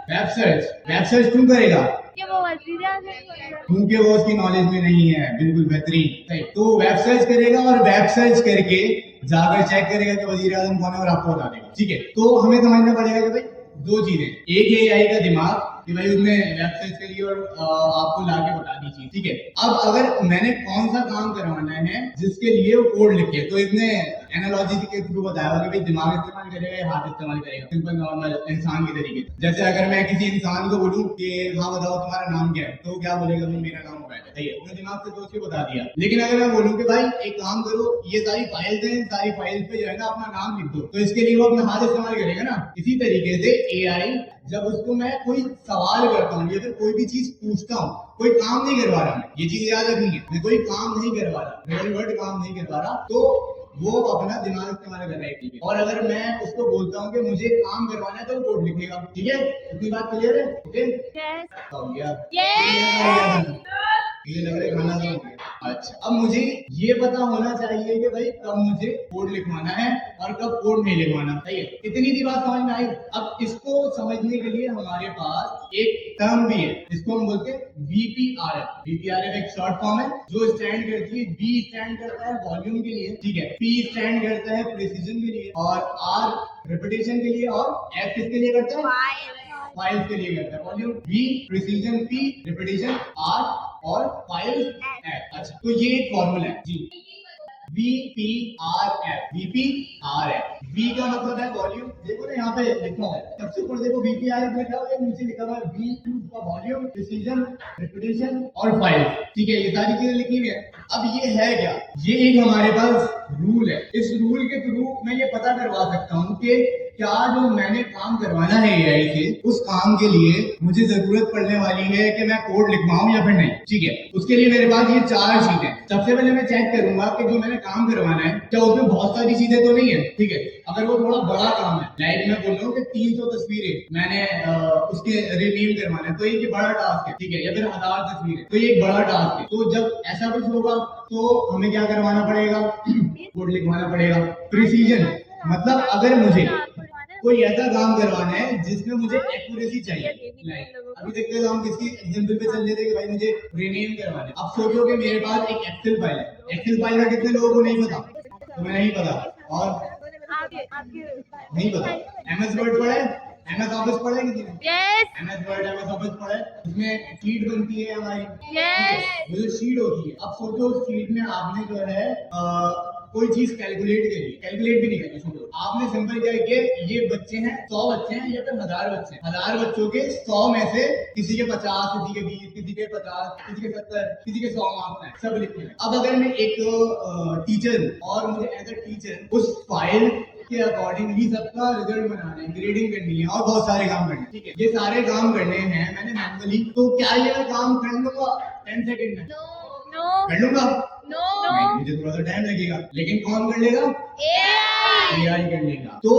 Web search. वेब सर्च क्यों करेगा? क्योंकि वो उसकी नॉलेज में नहीं है। बिल्कुल बेहतरीन, सही। तो वेब सर्च करेगा और वेब सर्च करके जाकर चेक करेगा कि वजीर आजम कौन है और आपको बता देगा, ठीक है। तो हमें समझना पड़ेगा कि भाई 2 चीजें, एक एआई का दिमाग कि भाई उसने वेब सर्च करी और आपको लाके बता दी चीज, ठीक है। अब अगर मैंने कौन सा काम करवाना है जिसके लिए वो कोड लिखे, तो इसने एनालॉजी के थ्रू बताया कि भाई दिमाग इस्तेमाल करेगा या हाथ इस्तेमाल करेगा, सिंपल नॉर्मल इंसान के तरीके। जैसे अगर मैं किसी इंसान को बोलूं कि हाँ बताओ तुम्हारा नाम क्या है, तो क्या बोलेगा? भाई मेरा नाम उबैद है, सही है, उसने दिमाग से सोच के बता दिया। लेकिन अगर मैं बोलूं कि भाई एक काम करो, ये सारी फाइल्स हैं, सारी फाइल्स पे जो है ना अपना नाम लिख दो, तो इसके लिए वो अपना हाथ इस्तेमाल करेगा ना। इसी तरीके से एआई जब उसको मैं कोई सवाल करता हूँ या फिर कोई भी चीज पूछता हूँ, कोई काम नहीं करवा रहा, मैं ये चीज याद रखनी है, मैं कोई काम नहीं करवा रहा, रियल वर्ल्ड काम नहीं करवा रहा, तो वो अपना दिमाग इस्तेमाल कर रहा है, ठीक है। और अगर मैं उसको बोलता हूँ कि मुझे काम करवाना है तो वो कोड लिखेगा, ठीक है। इतनी बात क्लियर है? ओके, हो गया। ये लग रहा है खाना तो हो गया। अच्छा, अब मुझे ये पता होना चाहिए कि भाई कब मुझे कोड लिखवाना है और कब कोड नहीं लिखवाना, सही है। इतनी सी बात समझ में आई। अब इसको समझने के लिए हमारे पास एक टर्म भी है, इसको हम बोलते हैं VPRF। VPRF एक शॉर्ट फॉर्म है जो स्टैंड करती है, V स्टैंड करता है वॉल्यूम के लिए, ठीक है, P स्टैंड करता है प्रिसीजन के लिए, और R रिपीटेशन के लिए, और F किसके लिए करता है? फाइल्स के लिए करता है। Volume V, precision P, repetition R और फाइल्स F। अच्छा, तो ये एक फॉर्मूला है जी, VPRF। VPRF, V का मतलब है वॉल्यूम, देखो ना यहाँ पे लिखा है, सबसे ऊपर देखो VPRF लिखा हुआ है, नीचे लिखा हुआ है V का वॉल्यूम, प्रिसीजन, रिपीटेशन और फाइल, ठीक है, ये सारी चीजें लिखी हुई है। अब ये है क्या? ये एक हमारे पास रूल है। इस रूल के थ्रू मैं ये पता करवा सकता हूँ कि क्या जो मैंने काम करवाना है एआई से, उस काम के लिए मुझे जरूरत पड़ने वाली है कि मैं कोड लिखवाऊं या फिर नहीं, ठीक है। उसके लिए मेरे पास ये 4 चीजें। सबसे पहले मैं चेक करूंगा कि जो मैंने काम करवाना है क्या उसमें बहुत सारी चीजें तो नहीं है, ठीक है। अगर वो थोड़ा बड़ा काम है, लाइक मैं बोल रहा हूँ कि 300 तस्वीरें मैंने उसके रिनेम करवाना है, तो ये बड़ा टास्क है, ठीक है, या फिर 1000 तस्वीरें, तो ये एक बड़ा टास्क है। तो जब ऐसा कुछ होगा तो हमें क्या करवाना पड़ेगा? कोड लिखवाना पड़ेगा। प्रिसीजन मतलब अगर मुझे कोई ऐसा काम करवाना है जिसमें मुझे एक्यूरेसी चाहिए, अभी देखते हैं हम किसकी एग्जांपल पे चल लेते हैं कि भाई मुझे रीनेम करवाना है। अब सोचो कि मेरे पास एक एक्सेल फाइल है, एक्सेल फाइल का कितने लोगों को नहीं पता? तुम्हें नहीं पता और नहीं पता। MS वर्ड पढ़ा है, MS ऑफिस पढ़ा है किसी ने? MS वर्ड, MS ऑफिस पढ़ा है, उसमें शीट बनती है हमारी, वो जो शीट होती है। अब सोचो उस शीट में आपने जो है कोई चीज कैलकुलेट करी, कैलकुलेट भी नहीं करनी, सोचो आपने सिंपल क्या किया, ये बच्चे हैं, 100 बच्चे हैं या फिर 1000 बच्चे हैं, 1000 बच्चों के 100 में से किसी के 50, किसी के 20, किसी के 50, किसी के 70, किसी के 100 मार्क्स हैं, सब लिखने हैं। अब अगर मैं एक टीचर और मुझे एज अ टीचर उस फाइल के अकॉर्डिंगली सबका रिजल्ट बनाना है, ग्रेडिंग करनी है और बहुत सारे काम करने हैं, ठीक है। ये सारे काम करने हैं मैंने मैनुअली, तो क्या ये काम कर लूंगा 10 सेकंड में? कर लूंगा? नहीं, मुझे थोड़ा सा टाइम लगेगा, लेकिन कौन कर लेगा? एआई कर लेगा। तो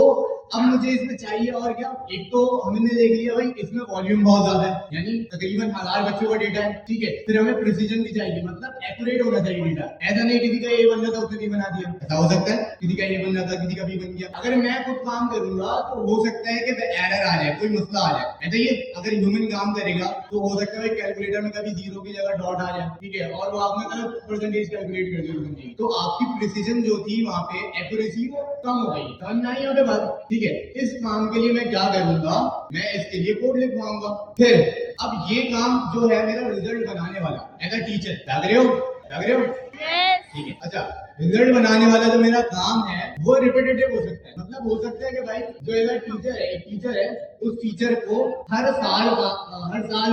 अब मुझे इसमें चाहिए और क्या? एक तो हमने देख लिया भाई इसमें वॉल्यूम बहुत ज्यादा है, यानी तकरीबन 1000 बच्चों का डेटा है, ठीक है। फिर हमें प्रिसीजन भी चाहिए, मतलब एक्यूरेट होना चाहिए डेटा, ऐसा नहीं किसी का ए बन जाता उसने बी बना दिया, ऐसा हो सकता है किसी का ए बन जाता किसी का बी बन गया। अगर मैं खुद काम करूंगा तो हो सकता है कि एरर आ जाए, कोई मसला आ जाए, ऐसा ही है। अगर ह्यूमन काम करेगा तो हो सकता है कैलकुलेटर में कभी 0 की जगह डॉट आ जाए, ठीक है, और वो आपने गलत परसेंटेज कैलकुलेट कर दी, तो आपकी प्रिसीजन जो थी वहां पे एक्यूरेसी वो कम हो गई। समझ में आई यहाँ पे बात? ठीक है, इस काम के लिए मैं क्या करूंगा? मैं इसके लिए कोड लिखवाऊंगा। फिर अब ये काम जो है मेरा रिजल्ट बनाने वाला एज अ टीचर, लग रहे हो? लग रहे हो? ठीक है। अच्छा, रिजल्ट बनाने वाला जो मेरा काम है वो रिपीटेटिव हो सकता है, मतलब हो सकता है कि भाई जो एज अ टीचर है, एक टीचर है, उस टीचर को हर साल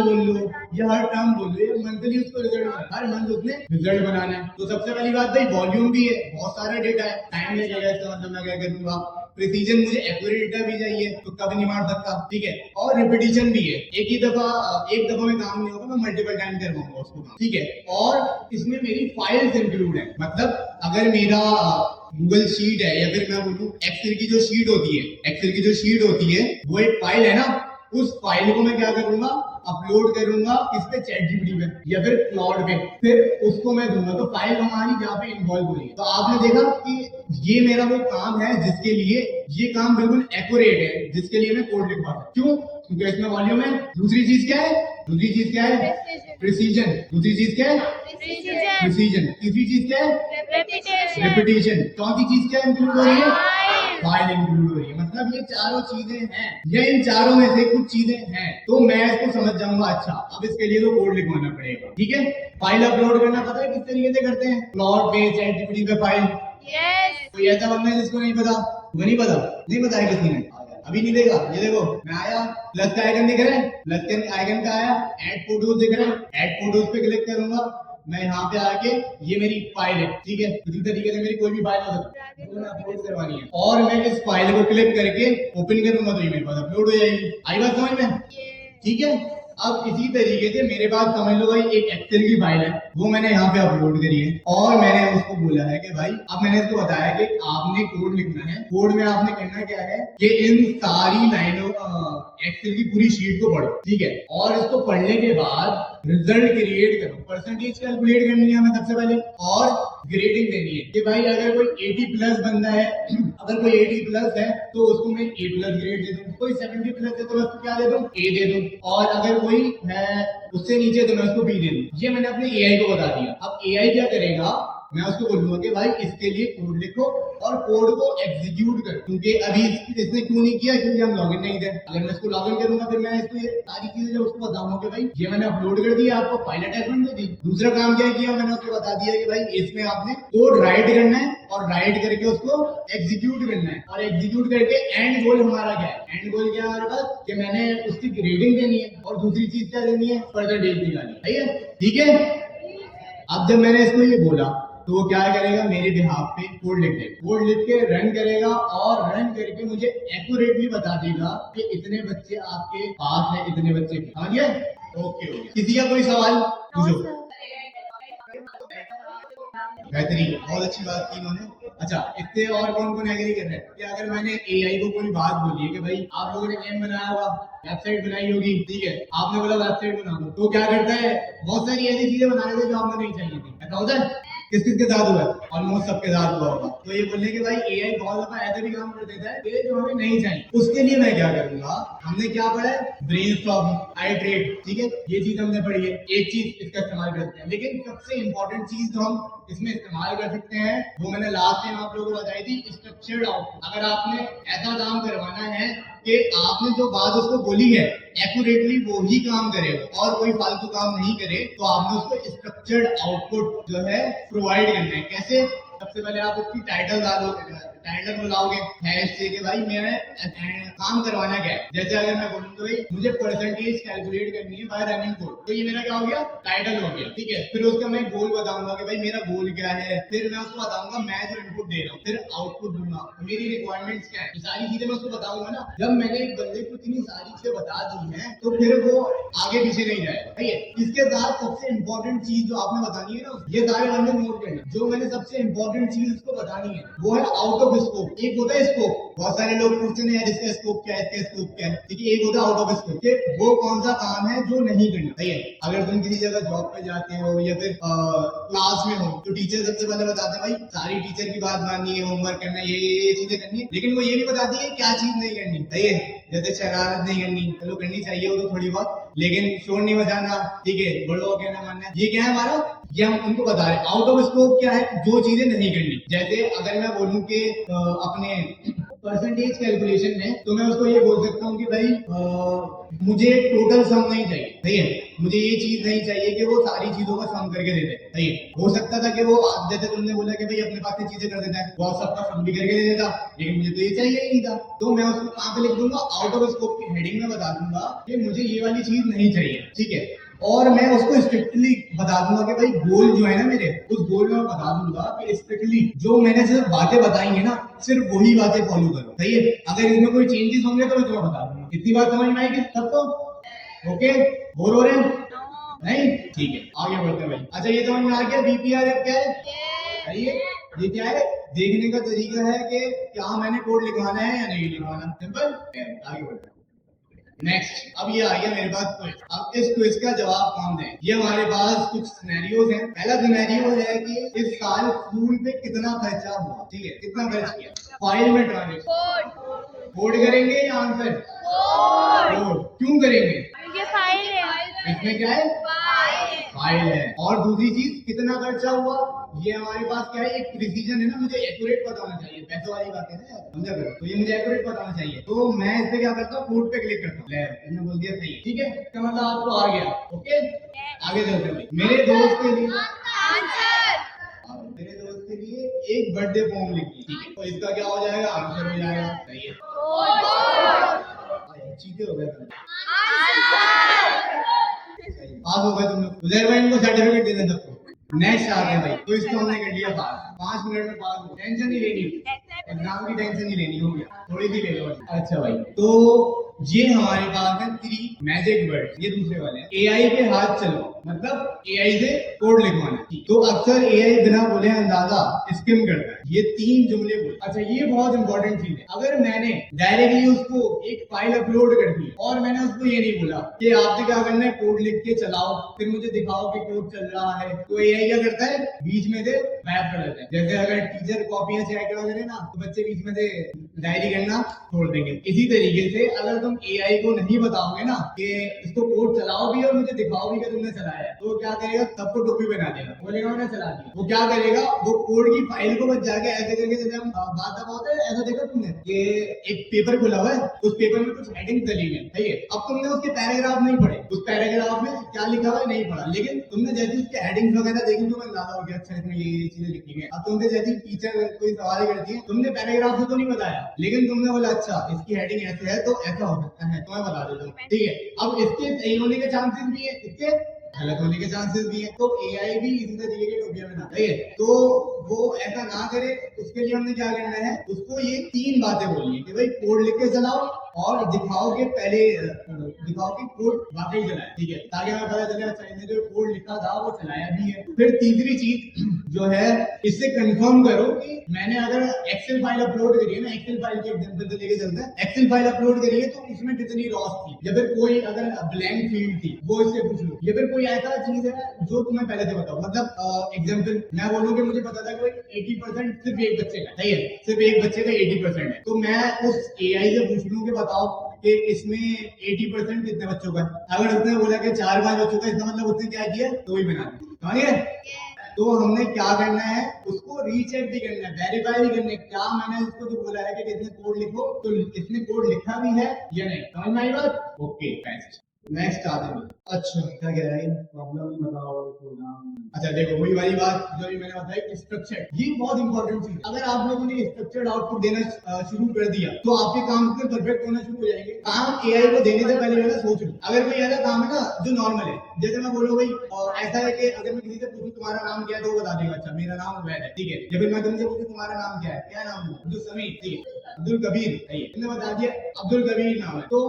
बोल लो या हर टर्म बोल लो या मंथली उसको रिजल्ट, हर मंथ उसने रिजल्ट बनाना है। तो सबसे पहली बात भाई वॉल्यूम भी है, बहुत सारा डेटा है, टाइम लगेगा, इसका मतलब मैं क्या करूंगा प्रिसीजन मुझे एक्यूरेट डेटा भी चाहिए तो कभी नहीं मार सकता, ठीक है। और रिपीटिशन भी है, एक दफा में काम नहीं होगा, मैं मल्टीपल टाइम करवाऊंगा उसको काम, ठीक है। और इसमें मेरी फाइल्स इंक्लूड है, मतलब अगर मेरा गूगल शीट है या फिर मैं बोलूं एक्सेल की जो शीट होती है वो एक फाइल है ना, उस फाइल को मैं क्या करूंगा, अपलोड करूंगा किस पे, चैटजीपीटी पे या फिर क्लाउड पे, फिर उसको मैं दूंगा। तो फाइल हमारी जहाँ पे इन्वॉल्व हो रही है। तो आपने देखा कि ये मेरा वो काम है जिसके लिए ये काम बिल्कुल एक्यूरेट है, जिसके लिए मैं कोड लिखवा सकता हूँ। क्यों? क्योंकि इसमें वॉल्यूम है। दूसरी चीज क्या है? प्रिसीजन। दूसरी चीज क्या है? प्रिसीजन। तीसरी चीज क्या है? रिपीटिशन। चौथी चीज क्या इंक्लूड हो रही है? फाइल इंक्लूड हो रही है। मतलब ये चारों चीजें हैं, या इन चारों में से कुछ चीजें हैं, तो मैं इसको समझ जाऊंगा। अच्छा, अब इसके लिए तो कोड लिखवाना पड़ेगा, ठीक है। फाइल अपलोड करना पता है किस तरीके से करते हैं? क्लाउड पे, चैटजीपीटी पे फाइल। कोई ऐसा बंदा है जिसको नहीं पता? वो नहीं बताया किसी ने? अभी नहीं देगा। ये देखो, मैं आया, प्लस का आइकन दिख रहा है, प्लस के आइकन का आया, ऐड फोटोज दिख रहा है, ऐड फोटोज पे क्लिक करूंगा, मैं यहाँ पे आके ये मेरी फाइल है, ठीक है। इसी तरीके से मेरी कोई भी फाइल हो सकती है, तो अपलोड करवानी है, और मैं इस फाइल को क्लिक करके ओपन करूंगा तो ये मेरे पास अपलोड हो जाएगी। आई बात समझ में? ठीक है। अब इसी तरीके से मेरे पास समझ लो भाई एक एक्सेल की फाइल है, वो मैंने यहाँ पे अपलोड करी है, और मैंने उसको बोला है कि भाई, अब मैंने इसको बताया कि आपने कोड लिखना है। कोड में आपने करना क्या है कि इन सारी लाइनों एक्सेल की पूरी शीट को पढ़ो, ठीक है। और इसको पढ़ने के बाद रिजल्ट क्रिएट करो, परसेंटेज कैलकुलेट करनी है हमें सबसे पहले, और ग्रेडिंग देनी है कि भाई अगर कोई 80 प्लस बंदा है, अगर कोई 80 प्लस है तो उसको मैं A प्लस ग्रेड दे दूं, कोई 70 प्लस है तो मैं उसको क्या दे दूं? A दे दूं, और अगर कोई है उससे नीचे तो मैं उसको B दे दूं। ये मैंने अपने AI को बता दिया। अब AI क्या करेगा, मैं उसको बोलूंगा कि भाई इसके लिए कोड लिखो और कोड को एग्जीक्यूट करो, क्योंकि अभी इसने क्यों नहीं किया? क्योंकि हम लॉगिन नहीं थे। अगर मैं इसको लॉगिन करूंगा फिर मैं इसको ये सारी चीजें जब उसको बताऊंगा कि भाई ये मैंने अपलोड कर दिया, आपको फाइल अटैचमेंट दे दी। दूसरा काम क्या किया, मैंने उसको बता दिया कि भाई इसमें आपने कोड राइट करना है, और राइट करके उसको एग्जीक्यूट करना है, और एग्जीक्यूट करके एंड गोल हमारा क्या है? एंड गोल क्या है हमारे पास कि मैंने उसकी ग्रेडिंग देनी है, और दूसरी चीज क्या देनी है? परसेंटेज निकालनी है, ठीक है। अब जब मैंने इसको ये बोला तो वो क्या करेगा, मेरे बिहाफ पे कोड लिख देगा, कोड लिख के रन करेगा, और रन करके मुझे एक्यूरेटली बता देगा कि इतने बच्चे आपके पास है, इतने बच्चे। समझ गए? ओके हो गया। किसी का कोई सवाल पूछो। बेहतरीन, बहुत अच्छी बात की उन्होंने। अच्छा, इससे और कौन कौन एग्री कर रहे हैं कि अगर मैंने AI को कोई बात बोली है कि भाई आप लोगों ने गेम बनाया होगा, वेबसाइट बनाई होगी, ठीक है, आपने बोला वेबसाइट बना दो, तो क्या करता है? बहुत सारी ऐसी चीजें बना देते जो आपने नहीं चाहिए थी। ऐसा होता है? किस के साथ हुआ? ऑलमोस्ट सबके साथ हुआ होगा। तो ये बोलने के भाई AI बहुत ज्यादा ऐसे भी काम कर देता है जो हमें नहीं चाहिए। उसके लिए मैं क्या करूंगा, हमने क्या पढ़ा है? ब्रेनस्टॉर्मिंग, आइटरेट, ठीक है, ये चीज हमने पढ़ी है। एक चीज इसका इस्तेमाल करते हैं, लेकिन सबसे इंपॉर्टेंट चीज जो हम इसमें इस्तेमाल कर सकते हैं वो मैंने लास्ट टाइम आप लोगों को बताई थी, स्ट्रक्चर्ड आउटपुट। अगर आपने ऐसा काम करवाना है कि आपने जो बात उसको बोली है एक्यूरेटली वो ही काम करे और कोई फालतू काम नहीं करे, तो आपने उसको स्ट्रक्चर्ड आउटपुट जो है प्रोवाइड करना है। कैसे? सबसे पहले आप उसकी टाइटल डालोगे, टाइटल बुलाओगे हैश से कि भाई मेरा काम करवाना क्या है। जैसे अगर मैं बोलूँ तो भाई मुझे परसेंटेज कैलकुलेट करनी है बाय रनिंग कोड, तो ये मेरा क्या हो गया? टाइटल हो गया, ठीक है। फिर उसका मैं गोल बताऊंगा कि भाई मेरा गोल क्या है, फिर मैं उसको बताऊंगा मैं जो इनपुट दे रहा हूँ, फिर आउटपुट दूंगा, मेरी रिक्वायरमेंट्स क्या है, ये सारी चीजें मैं उसको बताऊंगा ना। जब मैंने एक बंदे को इतनी सारी चीजें बता दी है तो फिर वो आगे पीछे नहीं जाएगा, ठीक है। इसके साथ सबसे इंपॉर्टेंट चीज जो आपने बतानी है ना, ये सारे बंदे नोट करना, जो मैंने सबसे इंपॉर्टेंट चीज उसको बतानी है वो है आउट ऑफ स्कोप। एक होता है स्कोप, बहुत सारे लोग पूछते हैं यार इसका स्कोप क्या है, इसका स्कोप क्या है, ठीक है। एक होता है आउट ऑफ स्कोप कि वो कौन सा काम है जो नहीं करना, सही है। अगर तुम किसी जगह जॉब पे जाते हो या फिर क्लास में हो तो टीचर सबसे पहले बताते हैं भाई सारी टीचर की बात माननी है, होमवर्क करना है, ये चीजें करनी है, लेकिन वो ये भी बताती है क्या चीज नहीं करनी, सही है। जैसे शरारत नहीं करनी, चलो करनी चाहिए वो तो थोड़ी बहुत, लेकिन शोर नहीं बजाना, ठीक है, बड़ों का कहना मानना, ये क्या है हमारा, ये हम उनको बता रहे हैं। आउट ऑफ स्कोप क्या है, जो चीजें नहीं करनी। जैसे अगर मैं बोलूं कि अपने परसेंटेज कैलकुलेशन में, तो मैं उसको ये बोल सकता हूँ कि भाई मुझे टोटल सम नहीं चाहिए, सही है, मुझे ये चीज नहीं चाहिए कि वो सारी चीजों का सम करके दे दे, सही है। हो सकता था कि वो जैसे तुमने बोला कि भाई अपने पास से चीजें कर देता है, वो सबका सम भी करके दे देता, लेकिन मुझे तो ये चाहिए ही नहीं था। तो मैं उसको कहाँ पे लिख दूंगा, आउट ऑफ स्कोप की हेडिंग में बता दूंगा कि मुझे ये वाली चीज नहीं चाहिए, ठीक है। और मैं उसको स्ट्रिक्टली बता दूंगा कि भाई गोल जो है ना मेरे, उस गोल में मैं बता दूंगा कि स्ट्रिक्टली जो मैंने सिर्फ बातें बताई है ना, सिर्फ वही बातें फॉलो करो, सही है। अगर इसमें कोई चेंजेस होंगे तो मैं तुम्हें बता दूंगा। इतनी बात समझ में आएगी सबको? ओके, बोर हो रहे हैं? नहीं, ठीक है, आगे बढ़ते हैं भाई। अच्छा, ये समझ में आ गया बीपीआरएफ क्या है? सही है। ये क्या है? देखने का तरीका है कि क्या मैंने कोड लिखवाना है या नहीं लिखवाना। सिंपल। आगे बढ़ते हैं। नेक्स्ट, अब ये आ गया मेरे पास क्विज। अब इस क्विज का जवाब कौन दे? ये हमारे पास कुछ सिनेरियोज हैं। पहला सिनेरियो है कि इस साल स्कूल पे कितना खर्चा हुआ, ठीक है, कितना खर्च किया। फाइल में ट्रांजेक्शन कोड करेंगे या आंसर? कोड। क्यों करेंगे? ये फाइल है। इसमें क्या है? फाइल है। और दूसरी चीज, कितना खर्चा हुआ, ये हमारे पास क्या है, एक प्रिसीजन है ना, मुझे एक्यूरेट पता होना चाहिए। पैसों वाली बात है ना, समझा करो। तो ये मुझे एक्यूरेट पता होना चाहिए, तो मैं इस पे क्या करता हूँ, कोड पे क्लिक करता हूँ। इसने बोल दिया सही, ठीक है, इसका मतलब आपको आ गया। ओके, आगे चलते हैं। मेरे दोस्त के लिए एक बर्थडे फॉर्म लिखी, ठीक है, तो इसका क्या हो जाएगा, आंसर हो जाएगा। सही है, चीते हो गए, पास हो गए तुम लोग। उधर भाई इनको सर्टिफिकेट देना सबको। नेक्स्ट आ गया भाई, तो इसको हमने कर लिया पास, 5 मिनट में पास हो। टेंशन नहीं लेनी, एग्जाम की टेंशन नहीं लेनी, हो गया, थोड़ी सी ले लो। अच्छा भाई, तो ये हमारे पास है 3 मैजिक वर्ड। ये दूसरे वाले हैं। एआई पे हाथ चलो, मतलब एआई से कोड लिखवाना। तो अक्सर एआई बिना बोले अंदाजा स्किम करता है। ये 3 जुमले बोले। अच्छा, ये बहुत इंपॉर्टेंट चीज है। अगर मैंने डायरेक्टली उसको एक फाइल अपलोड कर दी और मैंने उसको ये नहीं बोला कि आपसे क्या करना है, कोड लिख के चलाओ, फिर मुझे दिखाओ कि कोड चल रहा है, तो एआई क्या करता है, बीच में से गायब कर देता है। जैसे अगर टीचर कॉपियां चेक करें ना, तो बच्चे बीच में से डायरी करना छोड़ देंगे। इसी तरीके से अगर तुम एआई को नहीं बताओगे ना कि इसको कोड चलाओ भी और मुझे दिखाओ भी कि तुमने चलाया है, तो क्या करेगा, सबको टोपी बना देगा, बोलेगा मैंने चला दिया। वो क्या करेगा, वो कोड की फाइल को बस जाके ऐसे करके, जैसे हम बात दबाते हैं, ऐसा देखा तुमने कि एक पेपर खुला हुआ है, उस पेपर में कुछ हेडिंग चली हुई है, सही है। अब तुमने उसके पैराग्राफ नहीं पढ़े, उस पैराग्राफ में क्या लिखा हुआ है नहीं पढ़ा, लेकिन तुमने जैसे उसके हेडिंग्स वगैरह देखी तो अंदाजा हो गया, अच्छा इसमें ये चीजें लिखी है। अब तुमसे जैसे टीचर कोई सवाल करती है, तुमने पैराग्राफ से तो नहीं बताया, लेकिन तुमने बोला अच्छा इसकी हेडिंग ऐसे है तो ऐसा हो सकता है, तो मैं बता देता हूँ, ठीक है। अब इसके सही होने के चांसेस भी है, इसके गलत होने के चांसेस भी है। तो एआई भी इसी तरीके के टोपिया में ना, ठीक है, तो वो ऐसा ना करे, उसके लिए हमने क्या करना है, उसको ये 3 बातें बोलनी है कि भाई कोड लिख के चलाओ और दिखाओ कि पहले दिखाओ कि कोड वाकई चलाया, ठीक है, ताकि हमें पता चले अच्छा इसने जो कोड लिखा था वो चलाया भी है। फिर तीसरी चीज जो है, इससे कंफर्म करो कि मैंने अगर एक्सेल फाइल अपलोड करी है ना, एक्सेल फाइल के एग्जांपल से लेके चलते हैं, एक्सेल फाइल अपलोड करी है तो इसमें कितनी रॉस थी, या फिर कोई अगर ब्लैंक फील्ड थी वो इससे पूछ लो, या फिर कोई ऐसा चीज है जो तुम्हें पहले से बताओ। मतलब एग्जांपल मैं बोलूं कि मुझे पता था कि 80% सिर्फ एक बच्चे का, सही है, सिर्फ एक बच्चे का 80% है, तो मैं उस एआई से पूछ लूं कि बताओ कि इसमें 80% कितने बच्चों का। अगर उसने बोला कि 4-5 बच्चों का, इसका मतलब उसने क्या किया, तो ही बना दिया, समझ गए। तो हमने क्या करना है, उसको रीचेक भी करना है, वेरीफाई भी करना है, क्या मैंने उसको जो बोला है कि इसने कोड लिखो, तो इसने कोड लिखा भी है या नहीं, समझ में आई बात। ओके, नेक्स्ट आते हैं। अच्छा, क्या कह रहा है, प्रॉब्लम बताओ। अच्छा देखो, वही वाली बात जो भी मैंने बताई, स्ट्रक्चर, ये बहुत इंपॉर्टेंट चीज। अगर आप लोगों ने स्ट्रक्चर्ड आउटपुट देना शुरू कर दिया तो आपके काम इतने परफेक्ट होना शुरू हो जाएंगे। काम एआई को देने से पहले मैंने सोच लूं, अगर कोई ऐसा काम है ना जो नॉर्मल है, जैसे मैं बोलूं भाई ऐसा है कि अगर मैं किसी से पूछूं तुम्हारा नाम क्या है, तो वो बता देगा अच्छा मेरा नाम उबैद है, ठीक है। या फिर मैं तुमसे पूछूं तुम्हारा नाम क्या है, क्या नाम है, अब्दुल समीर, ठीक है, अब्दुल कबीर, तुमने बता दिया अब्दुल कबीर नाम है। तो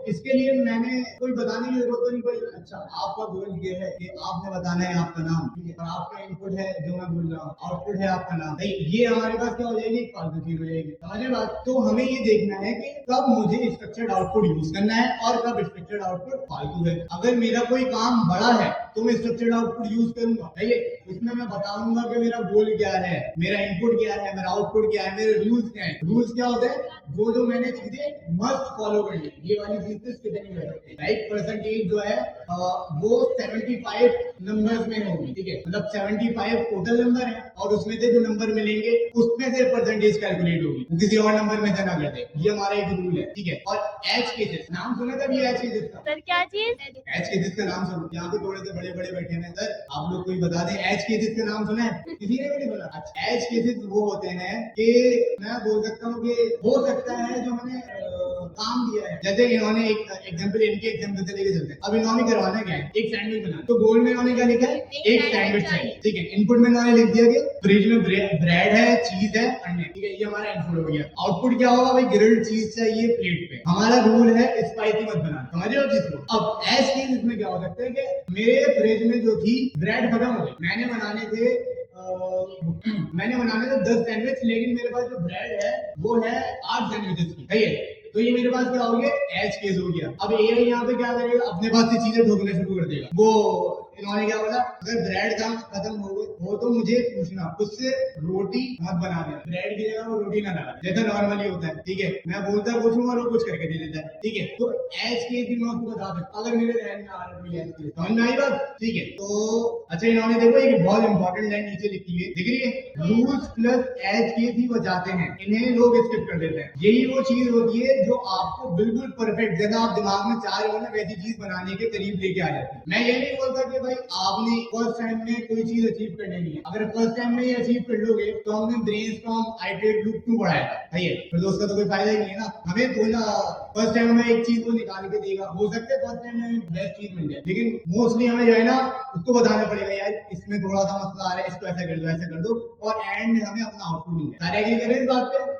इसके लिए मैंने कोई बताने की जरूरत नहीं पड़ी। अच्छा, आपका गोल ये है कि आपने बताना है आपका नाम, ठीक है, और आपका इनपुट है जो मैं बोल रहा हूँ, आउटपुट है आपका नाम, ये हमारे पास क्या हो जाएगी, एक फालतू चीज हो जाएगी, समझे बात। तो हमें ये देखना है कि कब मुझे स्ट्रक्चर्ड आउटपुट यूज करना है और कब स्ट्रक्चर्ड आउटपुट फालतू है। अगर मेरा कोई काम बड़ा है तो मैं स्ट्रक्चर्ड आउटपुट यूज करूंगा, ठीक है, उसमें मैं बताऊंगा कि मेरा गोल क्या है, मेरा इनपुट क्या है, मेरा आउटपुट क्या है, मेरे रूल्स क्या है। रूल्स क्या होते हैं, जो मैंने चीजें मस्ट फॉलो करनी, ये वाली चीज कितनी है, राइट परसेंटेज जो है वो 75 नंबर्स में होगी, ठीक है, मतलब 75 टोटल नंबर है और उसमें से जो नंबर मिलेंगे उसमें से परसेंटेज कैलकुलेट होगी, किसी और नंबर में से ना कर दे। ये हमारा एक रूल है, ठीक है। और एज केसेस, नाम सुना था ये एज केसेस का? सर क्या चीज? एज केसेस का नाम सुनो, यहाँ पे थोड़े से बड़े बड़े बैठे हैं सर, आप लोग कोई बता दें एज केसेस का नाम सुना है? किसी ने भी नहीं सुना? अच्छा, एज केसेस वो होते हैं कि मैं बोल सकता हूँ कि हो सकता है जो मैंने काम दिया है। जैसे इन्होंने एक एग्जांपल, इनके एग्जांपल से लेके चलते हैं। अब इन्होंने करवाना क्या है, एक सैंडविच बनाना, तो गोल में इन्होंने क्या लिखा है, एक सैंडविच चाहिए, ठीक है। इनपुट में इन्होंने लिख दिया कि फ्रिज में ब्रेड है, चीज है, अंडे, ठीक है, ये हमारा इनपुट हो गया। आउटपुट क्या होगा भाई, ग्रिल्ड चीज चाहिए प्लेट पे। हमारा रूल है स्पाइसी मत बनाना, समझ रहे हो चीज को। अब एज चीज इसमें क्या हो सकता है कि मेरे फ्रिज में जो थी ब्रेड खत्म हो गई, मैंने बनाने थे 10 सैंडविच, लेकिन मेरे पास जो ब्रेड है वो है 8 सैंडविचेस की, सही है। तो ये मेरे पास क्या हो गया, एज केस हो गया। अब एआई यहाँ पे क्या करेगा, अपने पास से चीजें ढोकना शुरू कर देगा। वो इन्होंने क्या बोला, अगर ब्रेड का खत्म हो तो मुझे पूछना, उससे रोटी मत बना देना, ब्रेड की जगह वो रोटी ना डाला, जैसा नॉर्मली होता है, ठीक है। मैं बोलता कुछ हूँ और वो कुछ करके दे देता है, ठीक है। तो एज केस भी मैं उसको बता सकता अगर मेरे ध्यान में आ रहा है एज केस, समझ में आई बात, ठीक है। तो अच्छा, इन्होंने देखो एक बहुत इंपॉर्टेंट लाइन नीचे लिखी है, दिख रही है, रूल्स प्लस एज केस ही बचाते हैं, इन्हें लोग स्किप कर देते हैं। यही वो चीज होती है जो आपको बिल्कुल परफेक्ट, जैसा आप दिमाग में चाह रहे हो ना, वैसी चीज बनाने के करीब लेके आ जाती है। मैं ये नहीं बोलता कि भाई आपने फर्स्ट टाइम में कोई चीज अचीव करनी नहीं है, अगर फर्स्ट टाइम में ये अचीव कर लोगे तो हमने ब्रेनस्टॉर्म आइटरेट लूप क्यों बढ़ाया था, सही है, फिर तो उसका तो कोई फायदा ही नहीं है ना। हमें तो ना फर्स्ट टाइम में एक चीज को निकाल के देगा, हो सकता है फर्स्ट टाइम में बेस्ट चीज मिल जाए, लेकिन मोस्टली हमें जो है ना उसको बताना पड़ेगा, यार इसमें थोड़ा सा मसला आ रहा है, इसको ऐसा कर दो, ऐसा कर दो, और एंड में हमें अपना आउटपुट मिल जाए। सारे एग्री करें इस बात पे,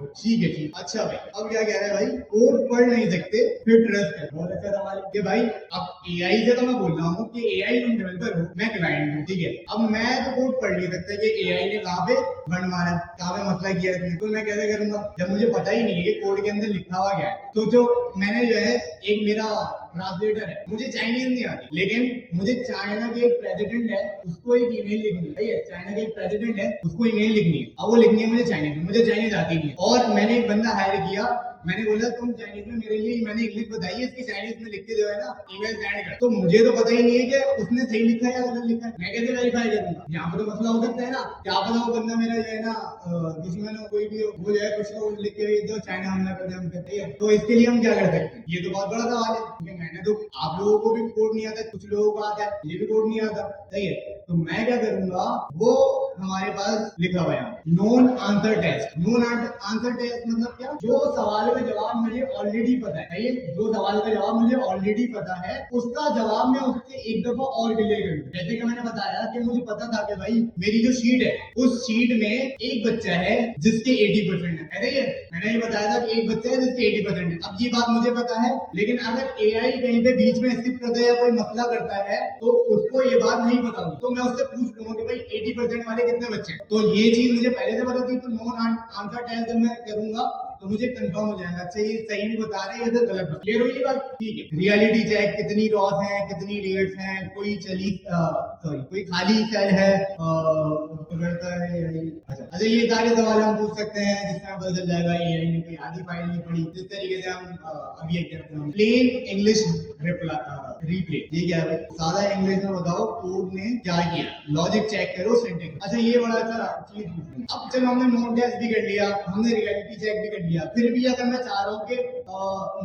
ठीक है, ठीक। अच्छा भाई, अब क्या कह रहा है भाई, कोड पढ़ नहीं सकते फिर ट्रस्ट है, बहुत अच्छा सवाल है कि भाई अब एआई से तो मैं बोल रहा हूँ कि एआई तुम डेवलपर हो, मैं क्लाइंट हूँ, ठीक है। अब मैं तो कोड पढ़ नहीं सकता कि एआई ने कहाँ पे बंद मारा, कहाँ पे मसला किया है, तो मैं कैसे करूंगा जब मुझे पता ही नहीं है कि कोड के अंदर लिखा हुआ क्या है। तो जो मैंने जो है, एक मेरा ट्रांसलेटर है, मुझे चाइनीज नहीं आती, लेकिन मुझे चाइना के एक प्रेसिडेंट है उसको एक ईमेल लिखनी है, चाइना के एक प्रेसिडेंट है उसको ईमेल लिखनी है, अब वो लिखनी है मुझे चाइनीज में, मुझे चाइनीज आती नहीं है। और मैंने एक बंदा हायर किया, मैंने बोला तुम चाइनीज में मेरे लिए, मैंने इंग्लिश बताई है, इसकी चाइनीज में लिख के जो है ना ईमेल सेंड कर, तो मुझे तो पता ही नहीं है कि उसने सही लिखा है या गलत लिखा है, मैं कैसे वेरीफाई करूंगा। यहाँ पर तो मसला हो सकता है ना, क्या पता वो बंदा मेरा जो है ना दुश्मन हो, कोई भी हो, वो जो है कुछ तो लिख के दो चाइना हमला कर दे हम कहते हैं, तो इसके लिए हम क्या कर सकते हैं, ये तो बहुत बड़ा सवाल है, क्योंकि मैंने तो, आप लोगों को भी कोड नहीं आता, कुछ लोगों को आता है, ये भी कोड नहीं आता, सही है। तो मैं क्या करूंगा, वो हमारे पास लिखा हुआ है known answer test. Known answer test मतलब क्या, जो सवाल का जवाब मुझे ऑलरेडी पता है, जो सवाल का जवाब मुझे ऑलरेडी पता है उसका जवाब मैं उससे एक दफा और क्लियर करूँ। जैसे कि मैंने बताया कि मुझे पता था कि भाई मेरी जो शीट है उस शीट में एक बच्चा है जिसके 80% है, ऐसे ही है, मैंने ये बताया था कि एक बच्चा है जिसके 80% है। अब ये बात मुझे पता है, लेकिन अगर एआई कहीं पे बीच में स्किप करता है या कोई मसला करता है तो उसको ये बात नहीं पता होगी, तो मैं उससे पूछ लूंगा कि भाई 80% वाले कितने बच्चे हैं। तो ये चीज मुझे पहले से पता थी, तो नोन आंसर टेस्ट जब मैं करूंगा तो मुझे कंफर्म हो जाएगा, अच्छा ये सही नहीं बता रहे या फिर गलत। क्लियर हुई बात, ठीक है। रियलिटी चेक, कितनी रॉस हैं, कितनी रेट्स हैं, कोई कोई खाली सेल है, अच्छा ये सारे सवाल हम पूछ सकते हैं, जिसमें पता चल जाएगा एआई ने कोई आधी फाइल नहीं पढ़ी। जिस तरीके से हम अभी एक प्लेन इंग्लिश रिप्ले, ये क्या है, सादा इंग्लिश में बताओ कोड ने क्या किया, लॉजिक चेक करो, सिंटैक्स। अच्छा ये बड़ा अच्छा चीज। अब चलो हमने नोट टेस्ट भी कर लिया, हमने रियलिटी चेक भी कर लिया, फिर भी अगर मैं चाह रहा हूँ कि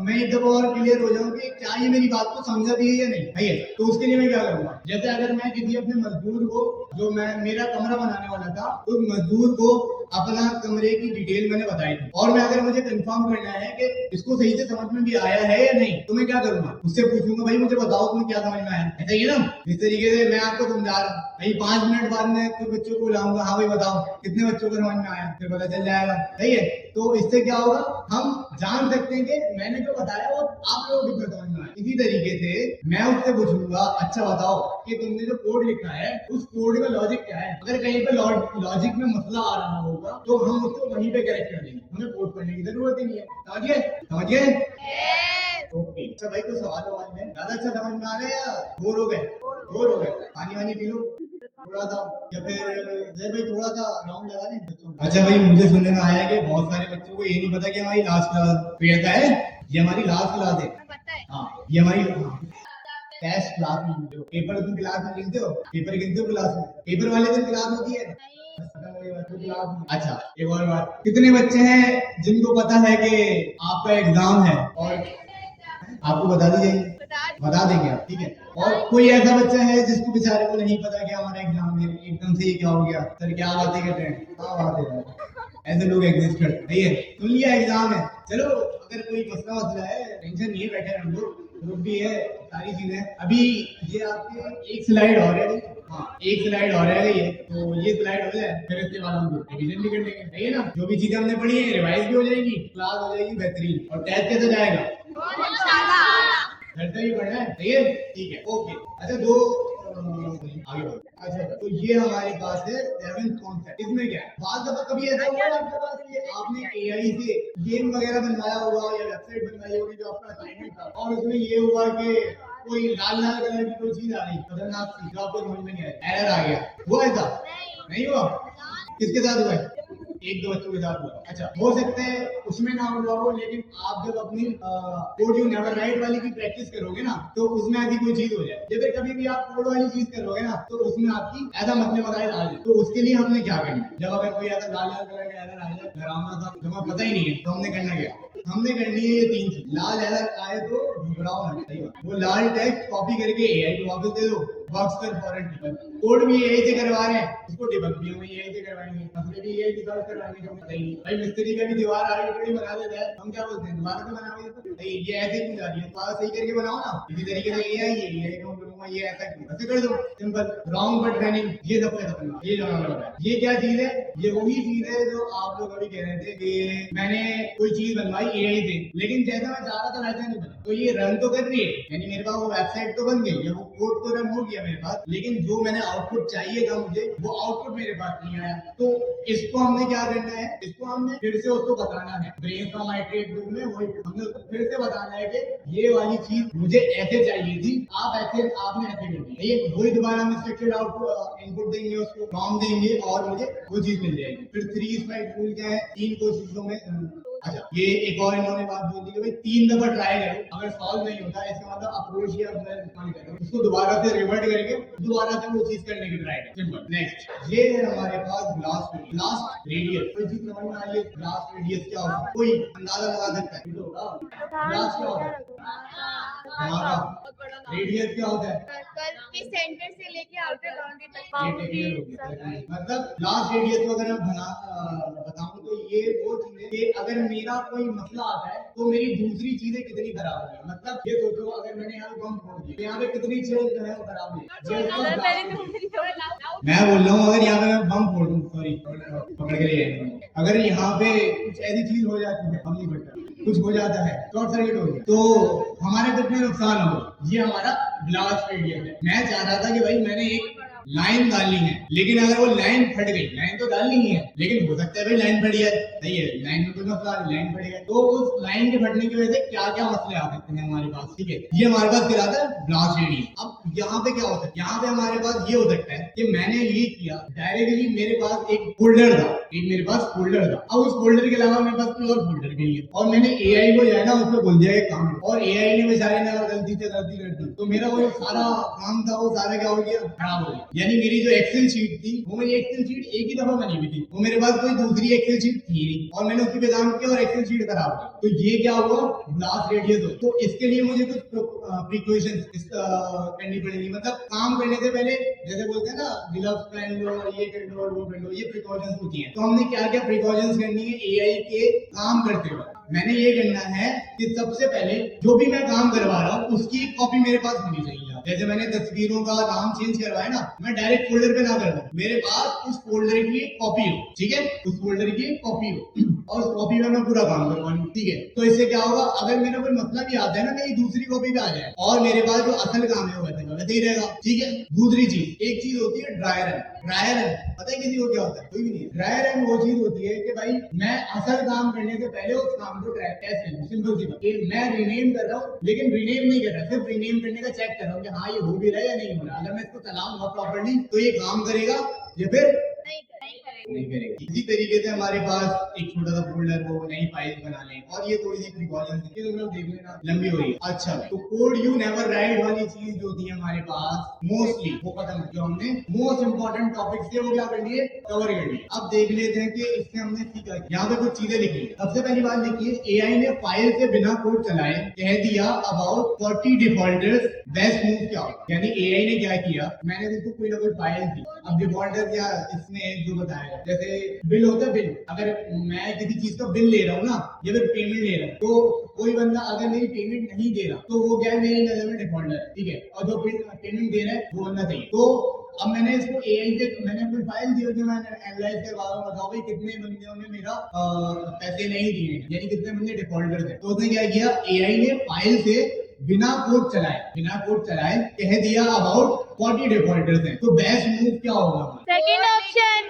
मैं एक दफा और क्लियर हो जाऊँ कि क्या ये मेरी बात को समझा भी है या नहीं, है, तो उसके लिए मैं क्या करूँगा, जैसे अगर मैं किसी अपने मजदूर को, जो मैं मेरा कमरा बनाने वाला था, उस मजदूर को अपना कमरे की डिटेल मैंने बताई थी, और मैं अगर मुझे कंफर्म करना है कि इसको सही से समझ में भी आया है या नहीं, तो मैं क्या करूंगा, उससे पूछूंगा भाई मुझे बताओ तुम्हें क्या समझ में आया, ऐसा ही ना। इस तरीके से मैं आपको समझा रहा हूँ, भाई 5 मिनट बाद में कुछ बच्चों को लाऊंगा, हाँ भाई बताओ कितने बच्चों को समझ में आया, फिर पता चल जाएगा, सही है। तो इससे क्या होगा, हम जान सकते हैं कि मैंने जो बताया वो आप लोगों को कितना समझ में आया। इसी तरीके से मैं उससे पूछूंगा, अच्छा बताओ कि तुमने जो कोड लिखा है उस कोड का लॉजिक क्या है, अगर कहीं पे लॉजिक में मसला आ रहा होगा तो हम उसको वहीं पे करेक्ट कर देंगे, हमें कोड पढ़ने की जरूरत ही नहीं है। समझिए ओके। अच्छा भाई तो सवाल है ज्यादा अच्छा समझ में आ रहा है या बोर हो गए, पानी वानी पी लो थोड़ा सा, या फिर भाई थोड़ा सा राउंड लगा लें। अच्छा भाई मुझे सुनने में आया कि बहुत सारे बच्चों को ये नहीं पता कि हमारी लास्ट क्लास है, ये हमारी लास्ट क्लास है, हाँ ये हमारी टेस्ट क्लास में। पेपर तुम क्लास में लिखते हो, पेपर गिनते हो क्लास में, पेपर वाले दिन क्लास होती है। अच्छा एक और बात, कितने बच्चे हैं जिनको पता है कि आपका एग्जाम है और आपको बता दी जाएगी, बता देंगे आप, ठीक है। और कोई ऐसा बच्चा है जिसको बेचारे को नहीं पता कि हमारा एग्जाम है, एकदम से ये क्या हो गया, सर क्या बातें करते हैं, क्या बात है ऐसे लोग एग्जिस्ट करते हैं। सुन लिया एग्जाम है, चलो अगर कोई मसला है टेंशन नहीं है, बैठे हम लोग, ग्रुप भी है, सारी चीजें। अभी ये आपके एक स्लाइड और है, हाँ एक स्लाइड और रह गई है, तो ये स्लाइड हो जाए फिर इसके बाद हम रिवीजन भी कर लेंगे, सही है ना। जो भी चीजें हमने पढ़ी है रिवाइज भी हो जाएगी, क्लास हो जाएगी बेहतरीन। और टेस्ट कैसे जाएगा, घर से भी पढ़ना है, सही है, ठीक है, ओके। अच्छा दो आगे बढ़ो। अच्छा तो ये हमारे पास है 7th कॉन्सेप्ट। इसमें क्या है, बाद में कभी ऐसा हुआ है आपके पास ये आपने एआई से गेम वगैरह बनवाया होगा या वेबसाइट बनवाई होगी जो आपका असाइनमेंट था, और उसमें ये हुआ कि कोई लाल लाल कलर की कोई चीज आ गई खतरनाक सी, जो आपको समझ में नहीं आया, एरर आ गया, हुआ ऐसा नहीं हुआ? किसके साथ हुआ है? एक दो बच्चों के साथ हुआ। अच्छा हो सकता है उसमें ना हुआ हो, लेकिन आप जब अपनी कोड यू नेवर राइट वाली की प्रैक्टिस करोगे ना, तो उसमें ऐसी कोई चीज हो जाए। या फिर कभी भी आप कोड वाली चीज करोगे ना, तो उसमें आपकी ऐसा मतलब मसाइल आ जाए। तो उसके लिए हमने क्या करना है, जब अगर कोई ऐसा लाल लाल कलर का एरर आ जाए, डरावना सा, जो हमें पता ही नहीं है, तो हमने करना क्या, हमने करनी है ये 3 चीज। लाल एरर आए तो घबराओ मत, सही बात। वो लाल टेक्स्ट कॉपी करके एआई को वापस दे दो, बग्स कर फॉरन डिबग। कोड भी यही से करवा रहे हैं, उसको डिबग भी हम यही से करवाएंगे, मसले भी यही से सॉल्व करवाएंगे। हम बताइए भाई मिस्त्री का भी दीवार आर्किटेक्ट बना देता है, हम क्या बोलते हैं दोबारा तो बनाओगे, ये ऐसे क्यों जा रही है, दोबारा सही करके बनाओ ना। इसी तरीके से ये काम करूंगा, ये ऐसा क्यों, ऐसे कर दो, सिंपल। रॉन्ग बट रनिंग, ये सबसे खतरनाक, ये जो हमें पता है। ये क्या चीज है, ये वही चीज है जो आप लोग अभी कह रहे थे कि मैंने कोई चीज बनवाई एआई से, लेकिन जैसा मैं चाह रहा था वैसा नहीं बना। तो ये रन तो कर रही है, यानी मेरे पास वो वेबसाइट तो बन गई, वो कोड तो रन हो गया मेरे पास, लेकिन जो मैंने आउटपुट चाहिए था मुझे, वो आउटपुट मेरे पास नहीं आया। तो इसको हमने क्या करना है, इसको हमने फिर से उसको बताना है, ब्रेनस्टॉर्म आइटरेट ग्रुप में वही हमने फिर से बताना है कि ये वाली चीज मुझे ऐसे चाहिए थी, आप ऐसे, आपने ऐसे कर दी, ये वही दोबारा हम स्ट्रक्चर्ड आउटपुट इनपुट देंगे, उसको फॉर्म देंगे और मुझे वो चीज मिल जाएगी। फिर 3 स्पाइक रूल क्या है, 3 कोशिशों में। अच्छा ये एक और इन्होंने बात बोल दी कि भाई 3 दफा ट्राई करो, अगर सॉल्व नहीं होता इसका मतलब अप्रोच या इस्तेमाल करो, उसको दोबारा से रिवर्ट करके दोबारा से वो चीज करने की ट्राई करो, सिंपल। नेक्स्ट ये है हमारे पास ब्लास्ट रेडियस। कोई चीज समझ में आ रही है, ब्लास्ट रेडियस क्या होता है, कोई अंदाजा लगा सकता है? ब्लास्ट क्या होता है, हमारा रेडियस क्या होता है, सेंटर से लेके आउटर बाउंड्री तक बाउंड्री, मतलब ब्लास्ट रेडियस को अगर मैं बताऊं तो ये वो चीज है कि अगर मेरा कोई मसला आता है तो मेरी दूसरी चीजें कितनी खराब हो गई। मतलब ये सोचो अगर मैंने यहाँ बम फोड़ दिया तो यहाँ पे कितनी चीजें जो है वो खराब हुई। मैं बोल रहा हूँ अगर यहाँ पे मैं बम फोड़ दूं, सॉरी पकड़ के लिए, अगर यहाँ पे कुछ ऐसी चीज हो जाती है, हम नहीं पड़ता, कुछ हो जाता है, शॉर्ट सर्किट हो गया, तो हमारे कितने नुकसान हो। ये हमारा ब्लास्ट रेडियस है। मैं चाह रहा था कि भाई मैंने एक लाइन डालनी है, लेकिन अगर वो लाइन फट गई, लाइन तो डालनी ही है, लेकिन हो सकता है भाई लाइन फट जाए, सही है, लाइन में कोई मसला, लाइन फट गया, तो उस लाइन के फटने की वजह से क्या क्या मसले आ सकते हैं हमारे पास, ठीक है। ये हमारे पास कहलाता है ब्लास्ट रेडियस। अब यहाँ पे क्या होता है, यहाँ पे हमारे पास ये हो सकता है कि मैंने ये किया डायरेक्टली, मेरे पास एक फोल्डर था, मेरे पास फोल्डर था, अब उस फोल्डर के अलावा मेरे पास कोई और फोल्डर भी है, और मैंने एआई को जो है ना उसको बोल दिया काम, और एआई ने बेचारे ने गलती से गलती कर दी, तो मेरा वो सारा काम था वो सारा क्या हो गया, खराब हो गया। यानी मेरी जो एक्सेल शीट थी, वो मेरी एक्सेल शीट एक ही दफा बनी हुई थी, वो मेरे पास कोई दूसरी एक्सेल शीट थी नहीं, और मैंने उसकी काम किया और एक्सेल शीट खराब हो गई। तो ये क्या हुआ, ब्लास्ट रेडियस हो। तो इसके लिए मुझे कुछ प्रिकॉशंस करनी पड़ेगी, मतलब काम करने से पहले जैसे बोलते हैं ना ग्लव्स पहन लो, ये कर लो और वो कर लो, ये प्रिकॉशंस होती हैं। तो हमने क्या क्या प्रिकॉशंस करनी है एआई के काम करते हुए, मैंने ये करना है कि सबसे पहले जो भी मैं काम करवा रहा हूँ उसकी एक कॉपी मेरे पास होनी चाहिए। जैसे मैंने तस्वीरों का नाम चेंज करवाया ना, मैं डायरेक्ट फोल्डर पे ना कर दूं, मेरे पास उस फोल्डर की एक कॉपी हो, ठीक है, उस फोल्डर की एक कॉपी हो और उस कॉपी में मैं पूरा काम करवाऊं, ठीक है। तो इससे क्या होगा, अगर मेरा कोई मसला भी आता है ना, मेरी दूसरी कॉपी पे आ जाए और मेरे पास जो असल काम है वो वैसे ही रहेगा, ठीक है। दूसरी चीज, एक चीज होती है ड्राई रन। ड्राई रन पता है किसी को क्या होता है, कोई भी नहीं। ड्राई रन वो चीज होती है कि भाई मैं असल काम करने से पहले उस काम को टेस्ट करूं, सिंपल सी बात। मैं रीनेम कर रहा हूँ, लेकिन रीनेम नहीं कर रहा, सिर्फ रीनेम करने का चेक कर रहा हूँ कि हाँ ये हो भी रहा है या नहीं हो रहा। अगर मैं इसको चलाऊंगा प्रॉपर्ली तो ये काम करेगा या फिर नहीं करेगी। इसी तरीके से हमारे पास एक छोटा सा फोल्डर वो नई फाइल बना लें, और ये थोड़ी सी प्रिकॉशंस है, तुम लोग देख लेना, लंबी हो रही है। अच्छा तो कोड यू नेवर राइट वाली चीज जो होती है हमारे पास मोस्टली वो खत्म है, जो हमने मोस्ट इंपॉर्टेंट टॉपिक्स थे वो क्या कर लिए, कवर कर लिए। अब देख लेते हैं कि इससे हमने सीखा। यहाँ पे कुछ चीजें लिखी है। सबसे पहली बात लिखिए, एआई ने फाइल से बिना कोड चलाए कह दिया अबाउट 40 डिफॉल्टर्स बेस्ट मूव क्या होगा, यानी एआई ने क्या किया, मैंने उसको कोई ना कोई फाइल दी, अब डिफॉल्टर या इसने जो बताया, जैसे बिल होता है, बिल अगर मैं किसी चीज का बिल ले रहा हूँ ना या फिर पेमेंट ले रहा हूँ, तो कोई बंदा अगर मेरी पेमेंट नहीं दे रहा तो वो क्या है, मेरी नजर में डिफॉल्टर है, ठीक है, और जो पेमेंट दे रहा है वो बंदा चाहिए। तो अब मैंने इसको एआई से मैंने कोई फाइल दी जो मैंने एनालाइज करवा रहा हूँ, बताओ भाई कितने बंदों ने मेरा पैसे नहीं दिए, यानी कितने बंदे डिफॉल्टर थे। तो उसने क्या किया, एआई ने फाइल से बिना कोड चलाए कह दिया अबाउट 40 डिफॉल्टर्स हैं। तो बेस्ट मूव क्या होगा, सेकंड ऑप्शन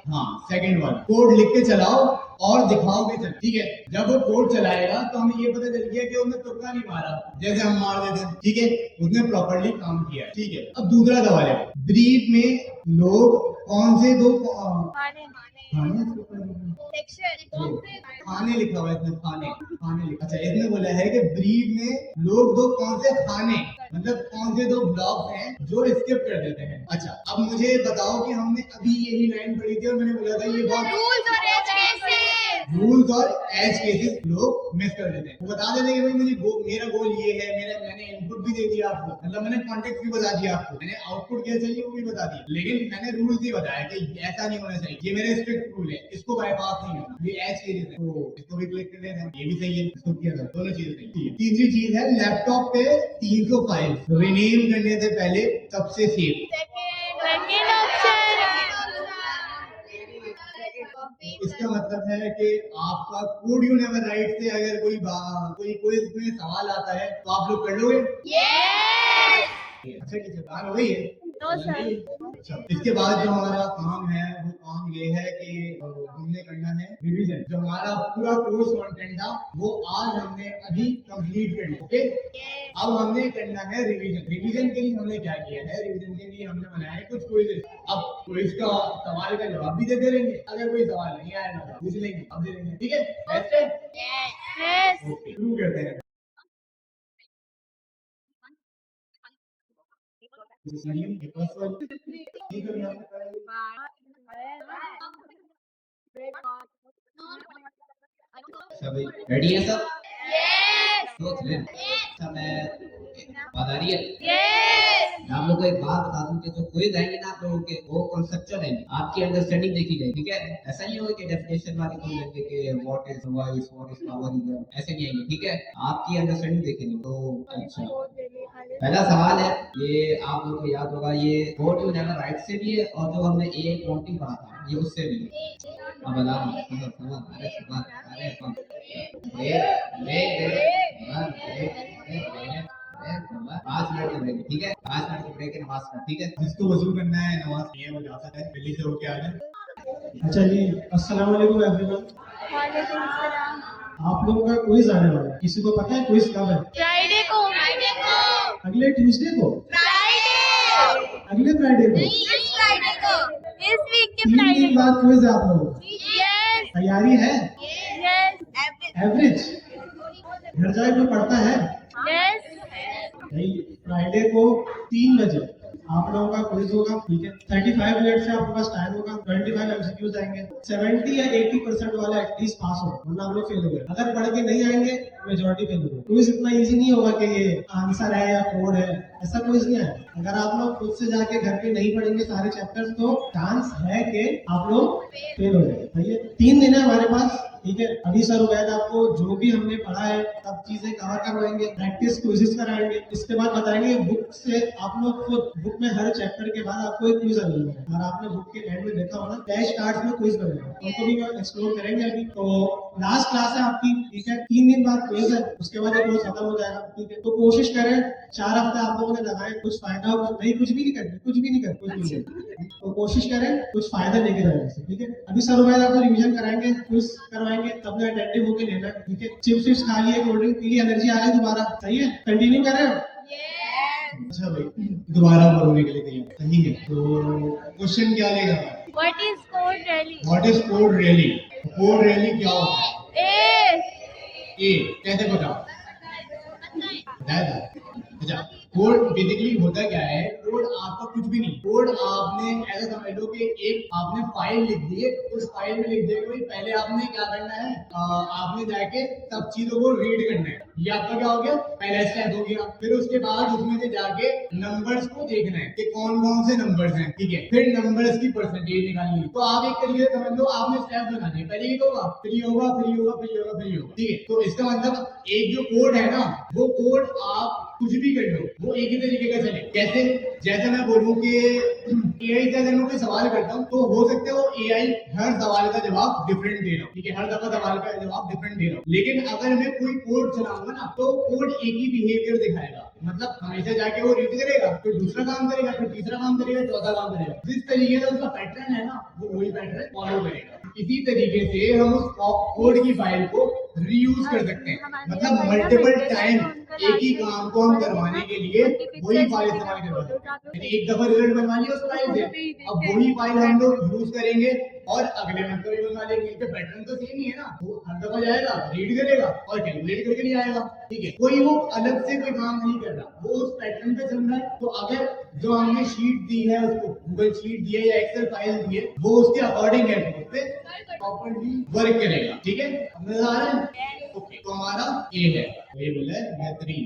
हाँ सेकंड वाला, कोड लिख के चलाओ और दिखाओ भी चल, ठीक है। जब वो कोड चलाएगा तो हमें ये पता चल गया कि उसने तुक्का नहीं मारा जैसे हम मार देते हैं, ठीक है, उसने प्रॉपर्ली काम किया, ठीक है। अब दूसरा सवाल है, ब्रीफ में लोग कौन से दो खाने लिखा हुआ है, इसमें खाने लिखा, अच्छा इसने बोला है कि ब्रीफ में लोग दो कौन से खाने, मतलब कौन से दो ब्लॉक्स हैं जो स्किप कर देते हैं। अच्छा अब मुझे बताओ कि हमने अभी यही लाइन पढ़ी थी और मैंने बोला था ये बहुत रूल्स और एज केसेस लोग मिस कर देते हैं। वो बता देते हैं कि भाई मुझे मेरा गोल ये है, मैंने इनपुट भी दे दिया आपको, मतलब मैंने कॉन्टेक्स्ट भी बता दिया आपको, मैंने आउटपुट क्या चाहिए वो भी बता दिया, लेकिन मैंने रूल्स भी बताया कि ऐसा नहीं होना चाहिए, ये मेरे स्ट्रिक्ट रूल है, इसको बाईपास नहीं होना, ये एज केसेस है, तो इसको भी क्लिक कर देते हैं, ये भी सही है, इसको किया था, दोनों चीजें सही है। तीसरी चीज है, लैपटॉप पे 300 फाइल रिनेम करने से पहले सबसे सेफ, सेकंड ऑप्शन इसका मतलब है कि आपका कोड यू नेवर राइट से अगर कोई इसमें सवाल आता है तो आप लोग कर लोगे, अच्छा की जबान हो गई है। अच्छा, इसके बाद जो हमारा काम है वो काम ये है कि हमने करना है रिवीजन, जो हमारा पूरा कोर्स कंटेंट था वो आज हमने अभी कंप्लीट कर लिया, ओके। अब हमने करना है रिवीजन के लिए हमने क्या किया है, रिवीजन के लिए हमने बनाया है कुछ क्विज़। अब क्विज़ का सवाल का जवाब भी देते रहेंगे, अगर कोई सवाल नहीं आएगा तो पूछ लेंगे, अब दे देंगे, ठीक है, ऐसे ओके शुरू करते हैं। सभी रेडी है सब? सोच लें। अच्छा मैं बात आ रही है? मैं आप लोगों को एक बात बता दूं कि जो क्विज आएंगे ना आप लोगों के, वो कॉन्सेप्चुअल आएंगे, आपकी अंडरस्टैंडिंग देखी जाएगी, ठीक है। ऐसा नहीं होगा कि डेफिनेशन वाले को लेंगे कि what is voice, what is power, ऐसे नहीं आएंगे, ठीक है। आपकी अंडरस्टैंडिंग देखेंगे। तो अच्छा पहला सवाल है, ये आप लोगों को याद होगा, ये कोड यू नेवर राइट से भी है और जो हमने एआई प्रॉम्प्टिंग पढ़ा था ये उससे भी है। अब बता पाँच मिनट ब्रेक, ठीक है, 5 मिनट की ब्रेक है, नमाज का, ठीक है। जिसको वजू करना है नमाज नहीं है वो जा सकता है, दिल्ली से होके आ जाए। अच्छा जी, अस्सलाम वालेकुम एवरीवन। वालेकुम सलाम। आप लोगों का क्विज आने वाला है, किसी को पता है क्विज कब है? फ्राइडे को अगले ट्यूसडे को, अगले फ्राइडे को, इस वीक के 3 फ्राइडे दिन बाद क्विज है आप लोगों को। यस तैयारी है? यस एवरेज घर जाए कोई पढ़ता है? यस नहीं, फ्राइडे को 3 बजे आप लोगों का क्विज होगा, ठीक है। 35 मिनट से आपके पास टाइम होगा, 25 एमसीक्यूज आएंगे, 70 या 80% वाला एटलीस्ट पास हो, वरना आप लोग फेल हो गए। अगर पढ़ के नहीं आएंगे मेजोरिटी फेल हो गए। क्विज इतना इजी नहीं होगा कि ये आंसर है या कोड है, ऐसा क्विज नहीं है। अगर आप लोग खुद से जाके घर पे नहीं पढ़ेंगे सारे चैप्टर्स तो चांस है कि आप लोग फेल हो जाए, ठीक है। 3 दिन है हमारे पास, ठीक है। अभी सर उबैद आपको जो भी हमने पढ़ा है सब चीजें कवर करवाएंगे, प्रैक्टिस क्विज़ेस कराएंगे, इसके बाद बताएंगे बुक से आप लोग खुद, बुक में हर चैप्टर के बाद आपको एक क्विज अवेलेबल है, और आपने बुक के एंड में देखा होगा फ्लैश कार्ड्स में क्विज बनेगा, उनको भी एक्सप्लोर करेंगे अभी। तो लास्ट क्लास है आपकी, ठीक है। 3 दिन बाद क्विज है, उसके बाद ये कोर्स खत्म हो जाएगा, ठीक है। तो कोशिश करें 4 हफ्ते आप लोगों ने लगाए, कुछ फायदा नहीं, कुछ भी नहीं करना, कुछ भी नहीं करना, तो कोशिश करें कुछ फायदा लेके जाए, ठीक है। अभी सर उबैद आपको रिविजन कराएंगे, क्विज करवाएंगे, तब ने अटेंटिव होके लेना है, ठीक है। चिप्स खा लिए, कोल्ड ड्रिंक पी ली, एनर्जी आ गई दोबारा, सही है। कंटिन्यू करें। अच्छा भाई दोबारा बोलने के लिए तैयार, सही है। तो क्वेश्चन क्या लेगा, what is code rally? What is code rally? Code rally क्या होता है? ए कैसे बताओ, बताया था? अच्छा कोड बेसिकली होता क्या है, कोड आपका कुछ भी नहीं, कोड आपने ऐसा समझ लो कि एक आपने फाइल लिख दी है, उस फाइल में लिख दिया कि भाई पहले आपने क्या करना है, आपने जाके सब चीजों को रीड करना है, ये आपका क्या हो गया, पहला स्टेप हो गया। फिर उसके बाद उसमें से जाके नंबर्स को देखना है कि कौन कौन से नंबर्स हैं, ठीक है, फिर नंबर्स की परसेंटेज निकालनी है। तो आप एक तरीके से समझ लो आपने स्टेप बना दिए, पहले ये होगा, फिर ये होगा, फिर ये होगा, फिर ये होगा, फिर ये होगा, ठीक है। तो इसका मतलब एक जो कोड है ना, वो कोड आप कुछ भी कर लो, वो एक ही तरीके का चले। कैसे, जैसे मैं बोलूं कि एआई से अगर मैं कोई सवाल करता हूँ तो हो सकता है वो एआई हर सवाल का जवाब डिफरेंट दे रहा हूँ, ठीक है, हर दफा सवाल का जवाब डिफरेंट दे रहा हूँ। लेकिन अगर मैं कोई कोड चलाऊंगा ना, तो कोड एक ही बिहेवियर दिखाएगा, मतलब हमेशा जाके वो रीड करेगा, फिर दूसरा काम करेगा, फिर तीसरा काम करेगा, चौथा काम करेगा। जिस तरीके से उसका पैटर्न है ना, वो वही पैटर्न फॉलो करेगा। इसी तरीके से हम उस कोड की फाइल को रीयूज कर सकते हैं, मतलब मल्टीपल टाइम एक ही काम को हम करवाने के लिए वही फाइल इस्तेमाल करवा सकते हैं। एक दफा रिजल्ट बनवा लिया उस फाइल से, अब वही फाइल हम लोग यूज करेंगे और अगले मंथ भी बनवा लेंगे। इनका पैटर्न तो सेम ही है ना, वो हर दफा जाएगा, रीड करेगा और कैलकुलेट करके नहीं आएगा, ठीक है। कोई वो अलग से कोई काम नहीं कर रहा, वो उस पैटर्न पे चल रहा है। तो अगर जो हमने शीट दी है उसको, गूगल शीट दी है या एक्सेल फाइल दी है, वो उसके अकॉर्डिंग है, उस पे प्रॉपर्ली वर्क करेगा, ठीक है। समझ आ रहा है? ओके, तो हमारा ए है, ये बोला है बेहतरीन।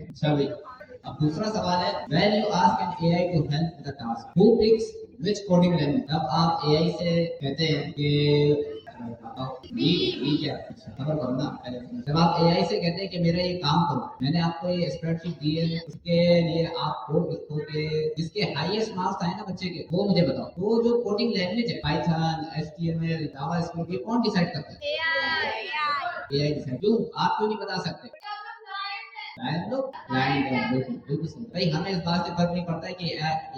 अच्छा भाई, अब दूसरा सवाल है, when you ask an AI to help with a task, who picks which coding language? अब आप AI से कहते हैं कि बी क्या, खबर करो ना पहले। जब आप AI से कहते हैं कि मेरा ये काम करो, मैंने आपको ये स्प्रेडशीट दी है, उसके लिए आप कोड लिखो कि जिसके हाईएस्ट मार्क्स आए ना बच्चे के, वो मुझे बताओ। तो जो कोडिंग लैंग्वेज है, पाइथन, HTML, जावास्क्रिप्ट, ये कौन डिसाइड करता है? AI decide. क्यों, आप क्यों नहीं बता सकते? भाई हमें इस बात से फर्क नहीं पड़ता है कि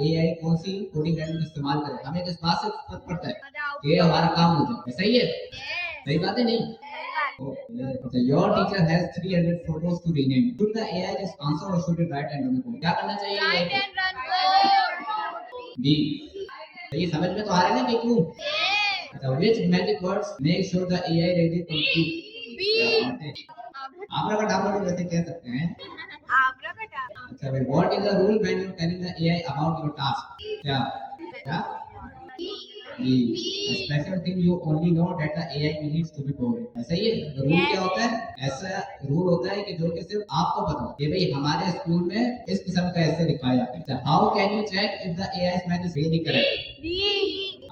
AI कौन सी कोडिंग लैंग्वेज इस्तेमाल करे, हमें इस बात से फर्क पड़ता है कि हमारा काम हो जाए। सही है, सही बात है नहीं? Okay. Your teacher has 300 photos to rename. Should the AI just answer or should it write and run code? क्या करना चाहिए? Write and run code. B. तो ये समझ में तो आ रहा है ना कि क्यों? अच्छा, which magic words make sure the AI ready to complete? B. आब्राकडाब्रा वैसे कह सकते हैं। अच्छा भाई, what is the rule when you telling the AI about your task? क्या? क्या? A special thing you only know that the AI needs to be told. ऐसा ही है। रूल क्या होता है? ऐसा रूल होता है कि जो कि सिर्फ आपको पता हो कि भाई हमारे स्कूल में इस किस्म का ऐसे लिखा जाता है। How can you check if the AI's math is really correct?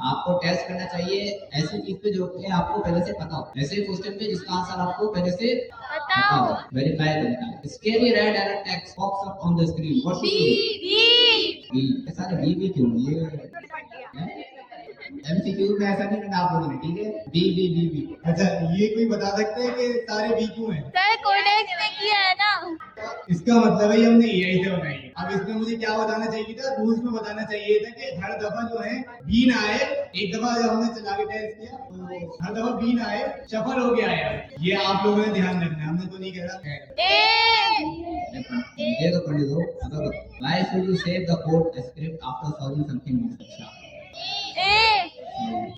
आपको टेस्ट करना चाहिए ऐसी चीज पे जो कि आपको पहले से पता हो, ऐसे क्वेश्चन पे जिसका आंसर आपको पहले से पता हो, वेरीफाई करना है। Scary red error text pops up on the screen. What should you do? B. सारे B क्यों? ये MCQ में ऐसा नहीं करना आप लोगों ने, ठीक है? B. अच्छा, ये कोई बता सकते हैं कि सारे बी क्यों हैं? सर कोडेक्स ने किया है ना। इसका मतलब है ये हमने एआई से बनाई है। अब इसमें मुझे क्या बताना चाहिए था, रूल्स में बताना चाहिए था कि हर दफा जो है बी ना आए। एक दफा जब हमने चला के टेस्ट किया तो हर दफा बी ना आए, सफल हो गया आया। ये आप लोगों ने ध्यान रखना है, हमने तो नहीं कह रहा। ये तो पढ़ दो। Why should you save the code script after solving something?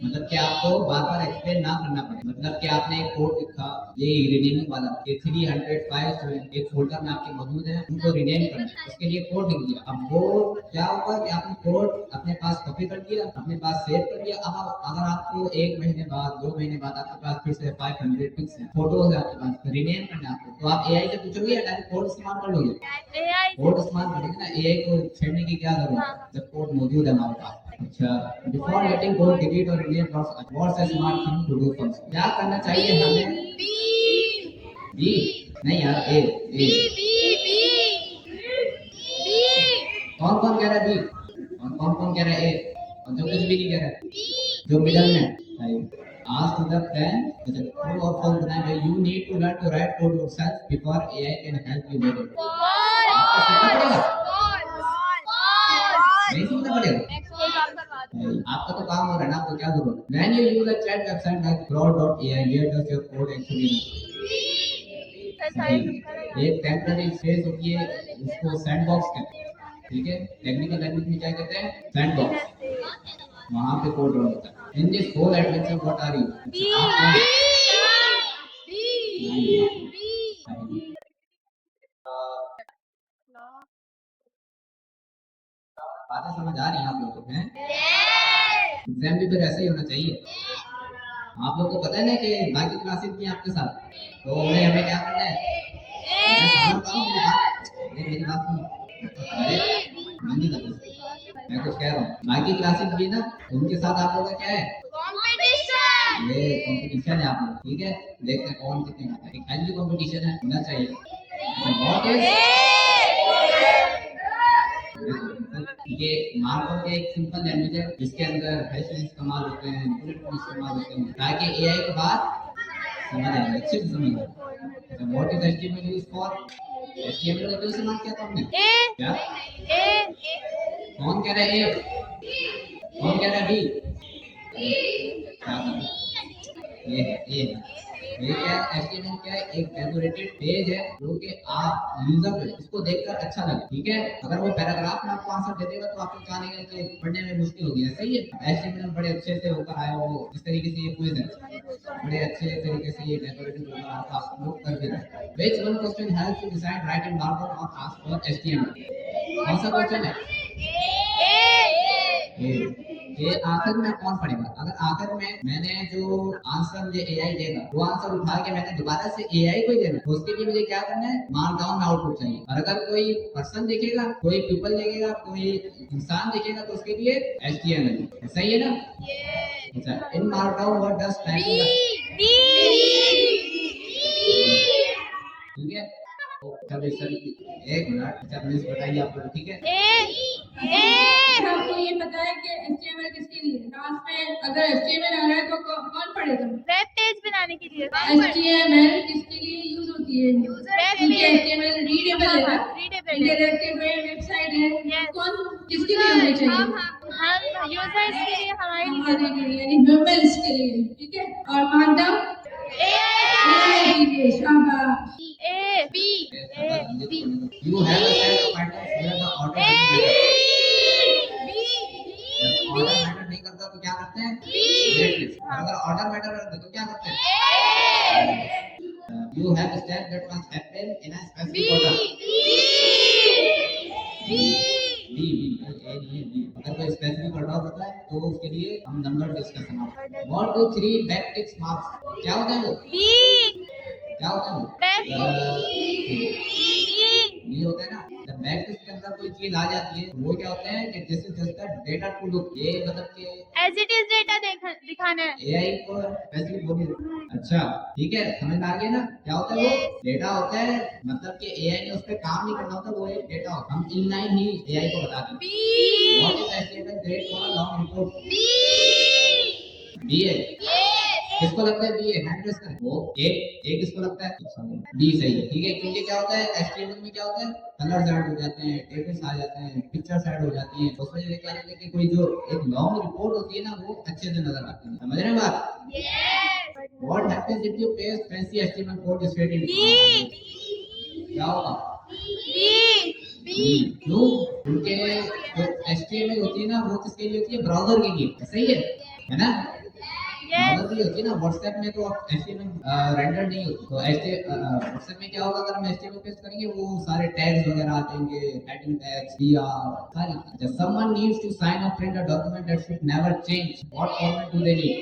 मतलब कि आपको बार बार एक्सप्लेन ना करना पड़े, मतलब कि आपने एक कोड लिखा, ये रिनेमिंग वाला, ये 300 फाइल्स एक फोल्डर में आपके मौजूद है, उनको रिनेम करना है, उसके लिए कोड लिख दिया। अब वो क्या होगा कि आपने कोड अपने पास कॉपी कर दिया, अपने पास सेव कर दिया। अब अगर आपको 1 महीने बाद 2 महीने बाद आपके पास फिर से 500 पिक्स है, फोटोज है आपके पास, रिनेम करना है आपको, तो आप एआई से पूछोगे या डायरेक्ट कोड इस्तेमाल कर लोगे? कोड इस्तेमाल करेंगे ना, एआई को छेड़ने की क्या जरूरत है जब कोड मौजूद है हमारे पास। अच्छा, बिफोर लेटिंग कोड डिलीट और rename what's a smart thing to do first? क्या करना चाहिए हमें? बी नहीं यार, ए। कौन कौन कह रहा है बी और कौन कह रहा है ए, और जो कुछ भी नहीं कह रहा है, जो मिडल में ask the plan true or false बनाए भाई। You need to learn to write code yourself before AI can help you with it. नहीं सीखना पड़ेगा, आपका तो काम हो रहा है ना, आपको क्या जरूरत? When you use a chat website like Claude.ai, where does your code actually run? एक टेम्पररी स्पेस होती है, उसको सैंडबॉक्स कहते हैं, ठीक है? टेक्निकल लैंग्वेज में क्या कहते हैं? सैंडबॉक्स। वहाँ पे कोड रन होता है। In this whole adventure, what are you? बातें समझ आ रही हैं आप लोगों को? हैं एग्जाम भी फिर ऐसे ही होना चाहिए। आप लोगों को पता है ना कि बाकी क्लासेस भी हैं आपके साथ, तो उन्हें हमें क्या करना है? मैं समझता हूँ मेरी बात सुनो। अरे मंदी कर दो। मैं कुछ कह रहा हूँ, बाकी क्लासेस भी ना, उनके साथ आप लोगों का क्या है? ये कंपटीशन है आप लोग, ठीक है? देखते हैं कौन कितने आता है। एक हेल्दी कंपटीशन है, होना चाहिए। व्हाट इज ये मार्कअप के एक सिंपल लैंग्वेज है जिसके अंदर हैशेस इस्तेमाल होते हैं, बुलेट पॉइंट इस्तेमाल होते हैं ताकि एआई के बाद समझ आए, अच्छे से समझ आए। What is HTML use for? HTML का इस्तेमाल किया था हमने क्या? कौन कह रहा है ए? कौन कह रहा है बी? ये है ये क्या है? HTML क्या है? एक डेकोरेटेड पेज है जो कि आप यूजर को इसको देखकर अच्छा लगे, ठीक है? अगर वो पैराग्राफ में आपको आंसर दे देगा तो आपको क्या लगेगा कि पढ़ने में मुश्किल होगी, सही है? HTML बड़े अच्छे से होकर आया, वो इस तरीके से ये क्विज है, बड़े अच्छे तरीके से ये डेकोरेटेड होकर आप लोग कर दे रहे हैं। Which one question helps you decide right and markup of task for HTML? कौन सा क्वेश्चन है? ये आखिर में कौन पढ़ेगा? अगर आखिर में मैंने जो आंसर मुझे एआई देगा वो आंसर उठा के मैंने दोबारा से एआई को ही देना, तो उसके लिए मुझे क्या करना है? मार्क डाउन आउटपुट चाहिए। और अगर कोई पर्सन देखेगा, कोई पीपल देखेगा, कोई इंसान देखेगा तो उसके लिए HTML, सही है ना? अच्छा, in markdown what does typing? ठीक है, चलिए सर एक मिनट, अच्छा प्लीज बताइए आप लोग, ठीक है? आपको ये पता है कि HTML किसके लिए? लास्ट में अगर HTML आ रहा है तो कौन पढ़ेगा? वेब पेज बनाने के लिए HTML किसके लिए यूज होती है? क्योंकि HTML रीडेबल है ना, इंटरैक्टिव वेबसाइट है। कौन किसके लिए होनी चाहिए? हम यूजर्स के लिए, हमारे लिए, हमारे लिए, यानी ह्यूमंस के लिए, ठीक है? और मार्कडाउन AI के लिए। शाबाश। You have a set of items where the order matter नहीं करता तो क्या करते हैं? अगर ऑर्डर मैटर करता तो क्या करते हैं? You have a step that must happen in a specific order. अगर कोई स्पेसिफिक ऑर्डर होता है तो उसके लिए हम नंबर डिस्कस करना। 1 2 3 बैक टिक्स मार्क्स क्या होता है? वो क्या होता है? वो ये होता है ना, जब बैक टिक्स के अंदर कोई चीज आ जाती है वो क्या होता है कि this is just the data to look, ये मतलब कि एज इट इज डेटा दिखाना है एआई को स्पेसिफिक बोलिए। अच्छा ठीक है, समझ में आ गया ना? क्या होता है? वो डेटा होता है, मतलब कि एआई ने उस पर काम नहीं करना होता, वो एक डेटा होता है। हम इनलाइन ही एआई को बता दें। What is estimate grade for a long report? B है। किसको लगता है बी है? हैंड रेस करें। वो ए किसको लगता है? बी सही है, ठीक है? क्योंकि क्या होता है एचटीएमएल में, क्या होता है? कलर्स ऐड हो जाते हैं, टेक्स्ट आ जाते हैं, पिक्चर्स ऐड हो जाती हैं, उसमें ये क्या रहता है कि कोई जो एक लॉन्ग रिपोर्ट होती है ना वो अच्छे से नजर आती है। समझ रहे हैं बात? What happens if you paste fancy HTML code straight in? क्या होगा? क्यों? क्योंकि जो एचटीएमएल होती है ना वो किसके लिए होती है? ब्राउजर के लिए, सही है ना? ब्राउजर के लिए होती है ना। व्हाट्सएप में तो एचटीएमएल रेंडर नहीं होती, तो व्हाट्सएप में क्या होगा? अगर हम एचटीएमएल पेस्ट करेंगे वो सारे टैग्स वगैरह आ जाएंगे, हेडिंग टैग्स, बीआर सारी। जब समवन नीड्स टू साइन और print a document that should never change, what format do they need?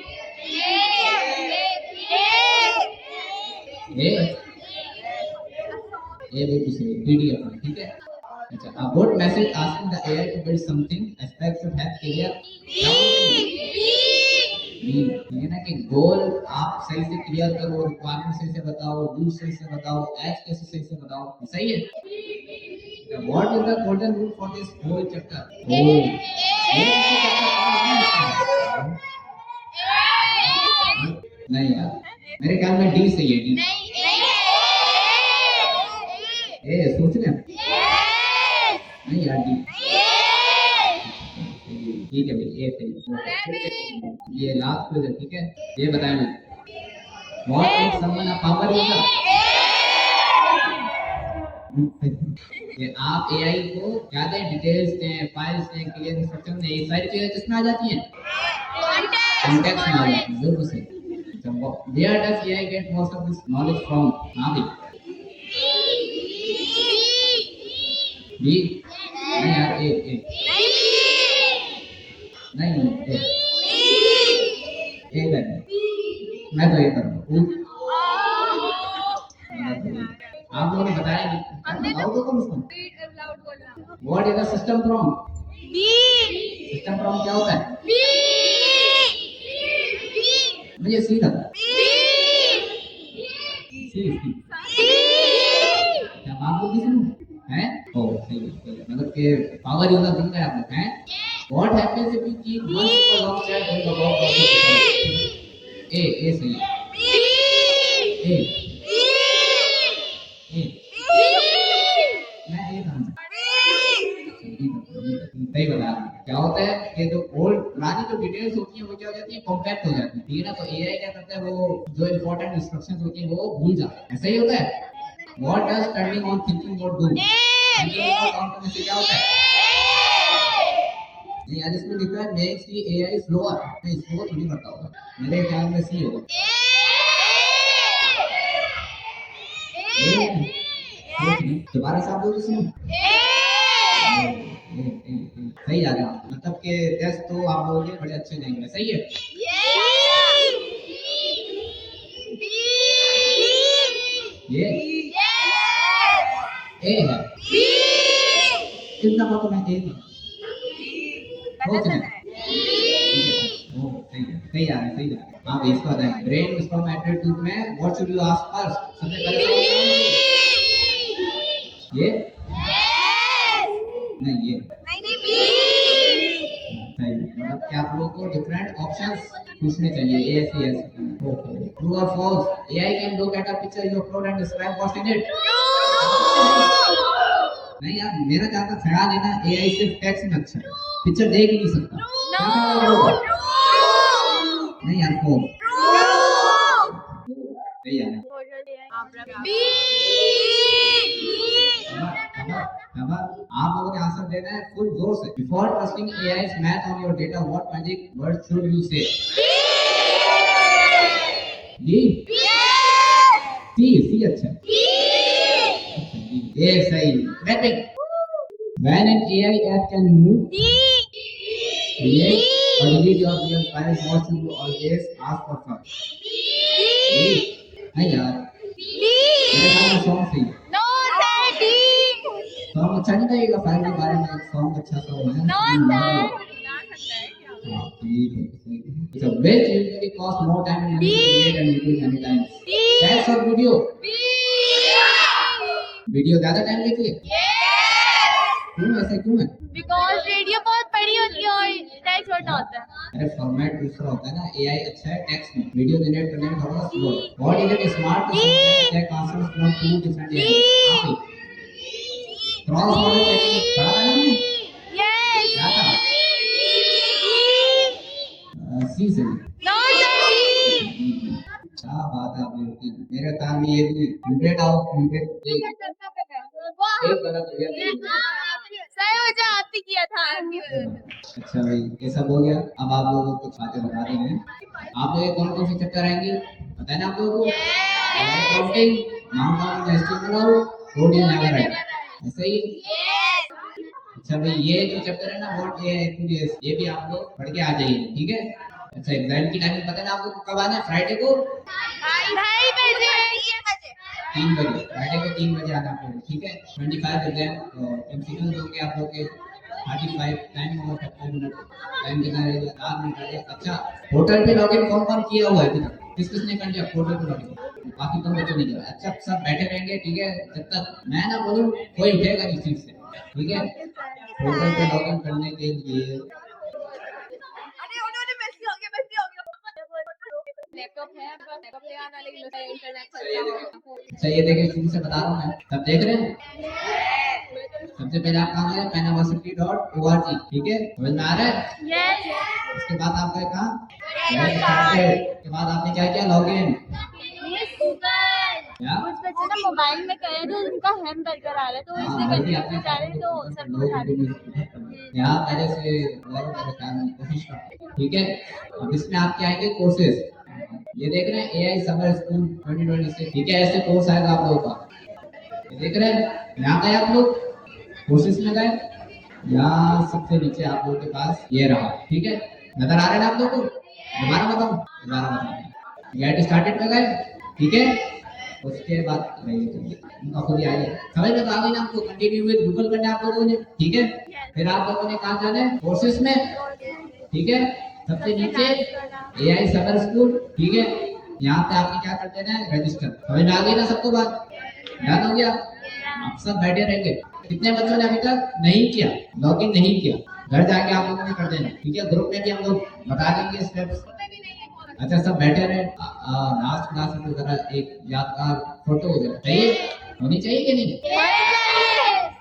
ये बिल्कुल सही, पीडीएफ में, ठीक है? अच्छा, a good message asking the AI to build something, aspect should have clear, ठीक है ना? कि गोल आप सही से क्लियर करो, रिक्वायरमेंट सही से बताओ, रूल सही से बताओ, एज कैसे सही से बताओ, सही है? What is the golden rule for this whole chapter? नहीं यार, मेरे ख्याल में डी सही है। डी ए सोच रहे हैं? नहीं यार, डी ठीक है भाई, ये सही। ये लास्ट क्वेश्चन, ठीक है? ये बताएं मुझे, what makes someone a power user? ये आप एआई को क्या दें? डिटेल्स दें, फाइल्स दें, क्लियर इंस्ट्रक्शन दें, ये सारी चीजें किसमें आ जाती हैं? कॉन्टेक्स्ट में आ जाती हैं, बिल्कुल सही। Where does AI get most of this knowledge from? हाँ भाई, बी नहीं यार, ए नहीं ए मैं तो ये कर रहा हूँ। आप लोगों ने बताया नहीं, बताओ तो कम से कम। Read loud बोलना। What is the system prompt? System prompt क्या होता है? मुझे सी लगा। सी क्या बात होती है? हैं? ओ सही है। मतलब कि पावर यूजर बन गए आप लोग हैं? What happens if you keep one super long chat in the box? A सही है। ए मैं ए था। सही बता। क्या होता है कि जो ओल्ड पुरानी जो डिटेल्स होती हैं वो क्या हो जाती है, कॉम्पैक्ट हो जाती है, ठीक है ना। तो एआई क्या करता है, वो जो इंपॉर्टेंट इंस्ट्रक्शंस होती हैं वो भूल जाता है। ऐसा ही होता है। What does turning on thinking mode do? Thinking mode on करने से क्या होता है? नहीं यार, इसमें लिखा है मेक्स दी एआई स्लोअर। नहीं, स्लो तो नहीं करता होगा, मेरे ख्याल में सी होगा। दोबारा से आप लोग सुनो। सही आ गया। मतलब के टेस्ट तो आप लोगों के बड़े अच्छे जाएंगे। सही है। ये ए है। कितना बात मैं ए था। सोच रहे ओ सही है। सही आ रहा है, सही आ रहा है। हाँ इसका आता है ब्रेन स्टॉर्म एटेड टूथ में what should you ask first? सबसे पहले ये नहीं ये मतलब क्या आप लोगों को डिफरेंट ऑप्शंस पूछने चाहिए। ए सी एस ट्रू और false? AI can look at a picture you upload and describe what's in it. नहीं यार, मेरा जहाँ तक ख्याल है ना, एआई सिर्फ टेक्स्ट में अच्छा है, पिक्चर देख ही नहीं सकता। नहीं यार फॉल्स। सही है। आप लोगों ने आंसर देना है फुल जोर से। Before trusting AI's math on your data, what magic word should you say? C अच्छा। ये सही। Rapping. When an AI app can move, create or delete your real files, what should you always ask for first? नहीं यार, मेरे ख्याल में song सही है। सॉन्ग अच्छा नहीं लगेगा फाइल के बारे में? सॉन्ग अच्छा सा है। It's a which usually cost more time and money to create and repeat many times. Text or video? Video ज्यादा टाइम लेती है। क्यों ऐसा क्यों है? बिकॉज वीडियो बहुत बड़ी होती है और टेक्स्ट छोटा होता है। अरे फॉर्मेट दूसरा होता है ना। एआई अच्छा है टेक्स्ट में, वीडियो जनरेट करने में थोड़ा स्लो है। What is it smart to check answers from two different AI? Cross model checking पढ़ा था हमने। यस क्या था? सी से क्या बात है आप लोगों की। मेरे ख्याल में ये भी 100 आउट 100 एक गलत हो गया। सही हो जा, आप ही किया था। अच्छा भाई, ये सब हो गया। अब आप लोगों को कुछ बातें बता देंगे। आप लोग कौन कौन से चैप्टर आएंगे पता है ना आप लोगों को? काउंटिंग, नाउन एस्टिमेट, कोड इन नेवर राइट, ऐसे ही। अच्छा भाई, ये जो चैप्टर है ना व्हाट ये भी आप लोग पढ़ के आ जाइए, ठीक है। अच्छा एग्जाम की टाइमिंग पता है ना आप लोग को कब आना है? फ्राइडे को 2:30 बजे। 3 बजे, फ्राइडे को 3 बजे आना आप लोग, ठीक है। 25 एग्जाम एमसीक्यू दोगे आप लोग के 35 टाइम होगा 55 मिनट टाइम कितना रहेगा? 4 मिनट रहेगा। अच्छा पोर्टल पे लॉगिन कौन किया हुआ है अभी तक? किसने कर लिया पोर्टल पे लॉगिन? बाकी तुम बच्चों ने किया। अच्छा सब बैठे रहेंगे, ठीक है। जब तक मैं ना बोलूं कोई उठेगा नहीं सीट से, ठीक है। पोर्टल पे लॉगिन करने के लिए लैपटॉप है, लैपटॉप ले आना, लेकिन उसका इंटरनेट चलता है। अच्छा ये देखिए शुरू से बता रहा हूँ मैं, सब देख रहे हैं। सबसे पहले आप कहाँ गए? penavarsity.org, ठीक है। समझ में आ रहा है? यस। उसके बाद आप गए कहाँ? उसके बाद आपने क्या किया? लॉगिन। क्या? कुछ बच्चे ना मोबाइल में करे तो उनका हैम बरकरार आ रहा है, तो इसलिए कंफ्यूज जा रहे हैं, तो सर को बता दें। यहाँ पहले से कोशिश करते, ठीक है। अब इसमें आपके आएंगे कोर्सेज, ये देख रहे हैं एआई समर स्कूल 2026, ठीक है। ऐसे कोर्स आएगा आप लोगों का, ये देख रहे हैं। यहाँ गए आप लोग कोर्सेज में गए, यहाँ सबसे नीचे आप लोगों के पास ये रहा, ठीक है, नजर आ रहा है ना आप लोगों को? दोबारा बताओ, गेट स्टार्टेड पे गए, ठीक है, उसके बाद उनका खुद ही आइए, समझ में तो आ गई ना आपको? कंटिन्यू विद गूगल करना है आप लोगों ने, ठीक है। फिर आप लोगों ने कहाँ जाना है? कोर्सेस में, ठीक है, सबसे नीचे AI समर स्कूल, ठीक है, यहाँ पे आपने क्या कर देना है? रजिस्टर। समझ में आ गई ना सबको बात? ध्यान हो गया? आप सब बैठे रहेंगे। कितने बच्चों ने अभी तक नहीं किया, लॉगिन नहीं किया? घर जाके आप लोगों ने कर देना, ठीक है। ग्रुप में भी हम लोग बता देंगे स्टेप्स। अच्छा, सब बैठे रहे। लास्ट क्लास में जरा एक यादगार फोटो हो जाए चाहिए, होनी चाहिए कि नहीं?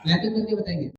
क्लैपिंग करके बताएंगे।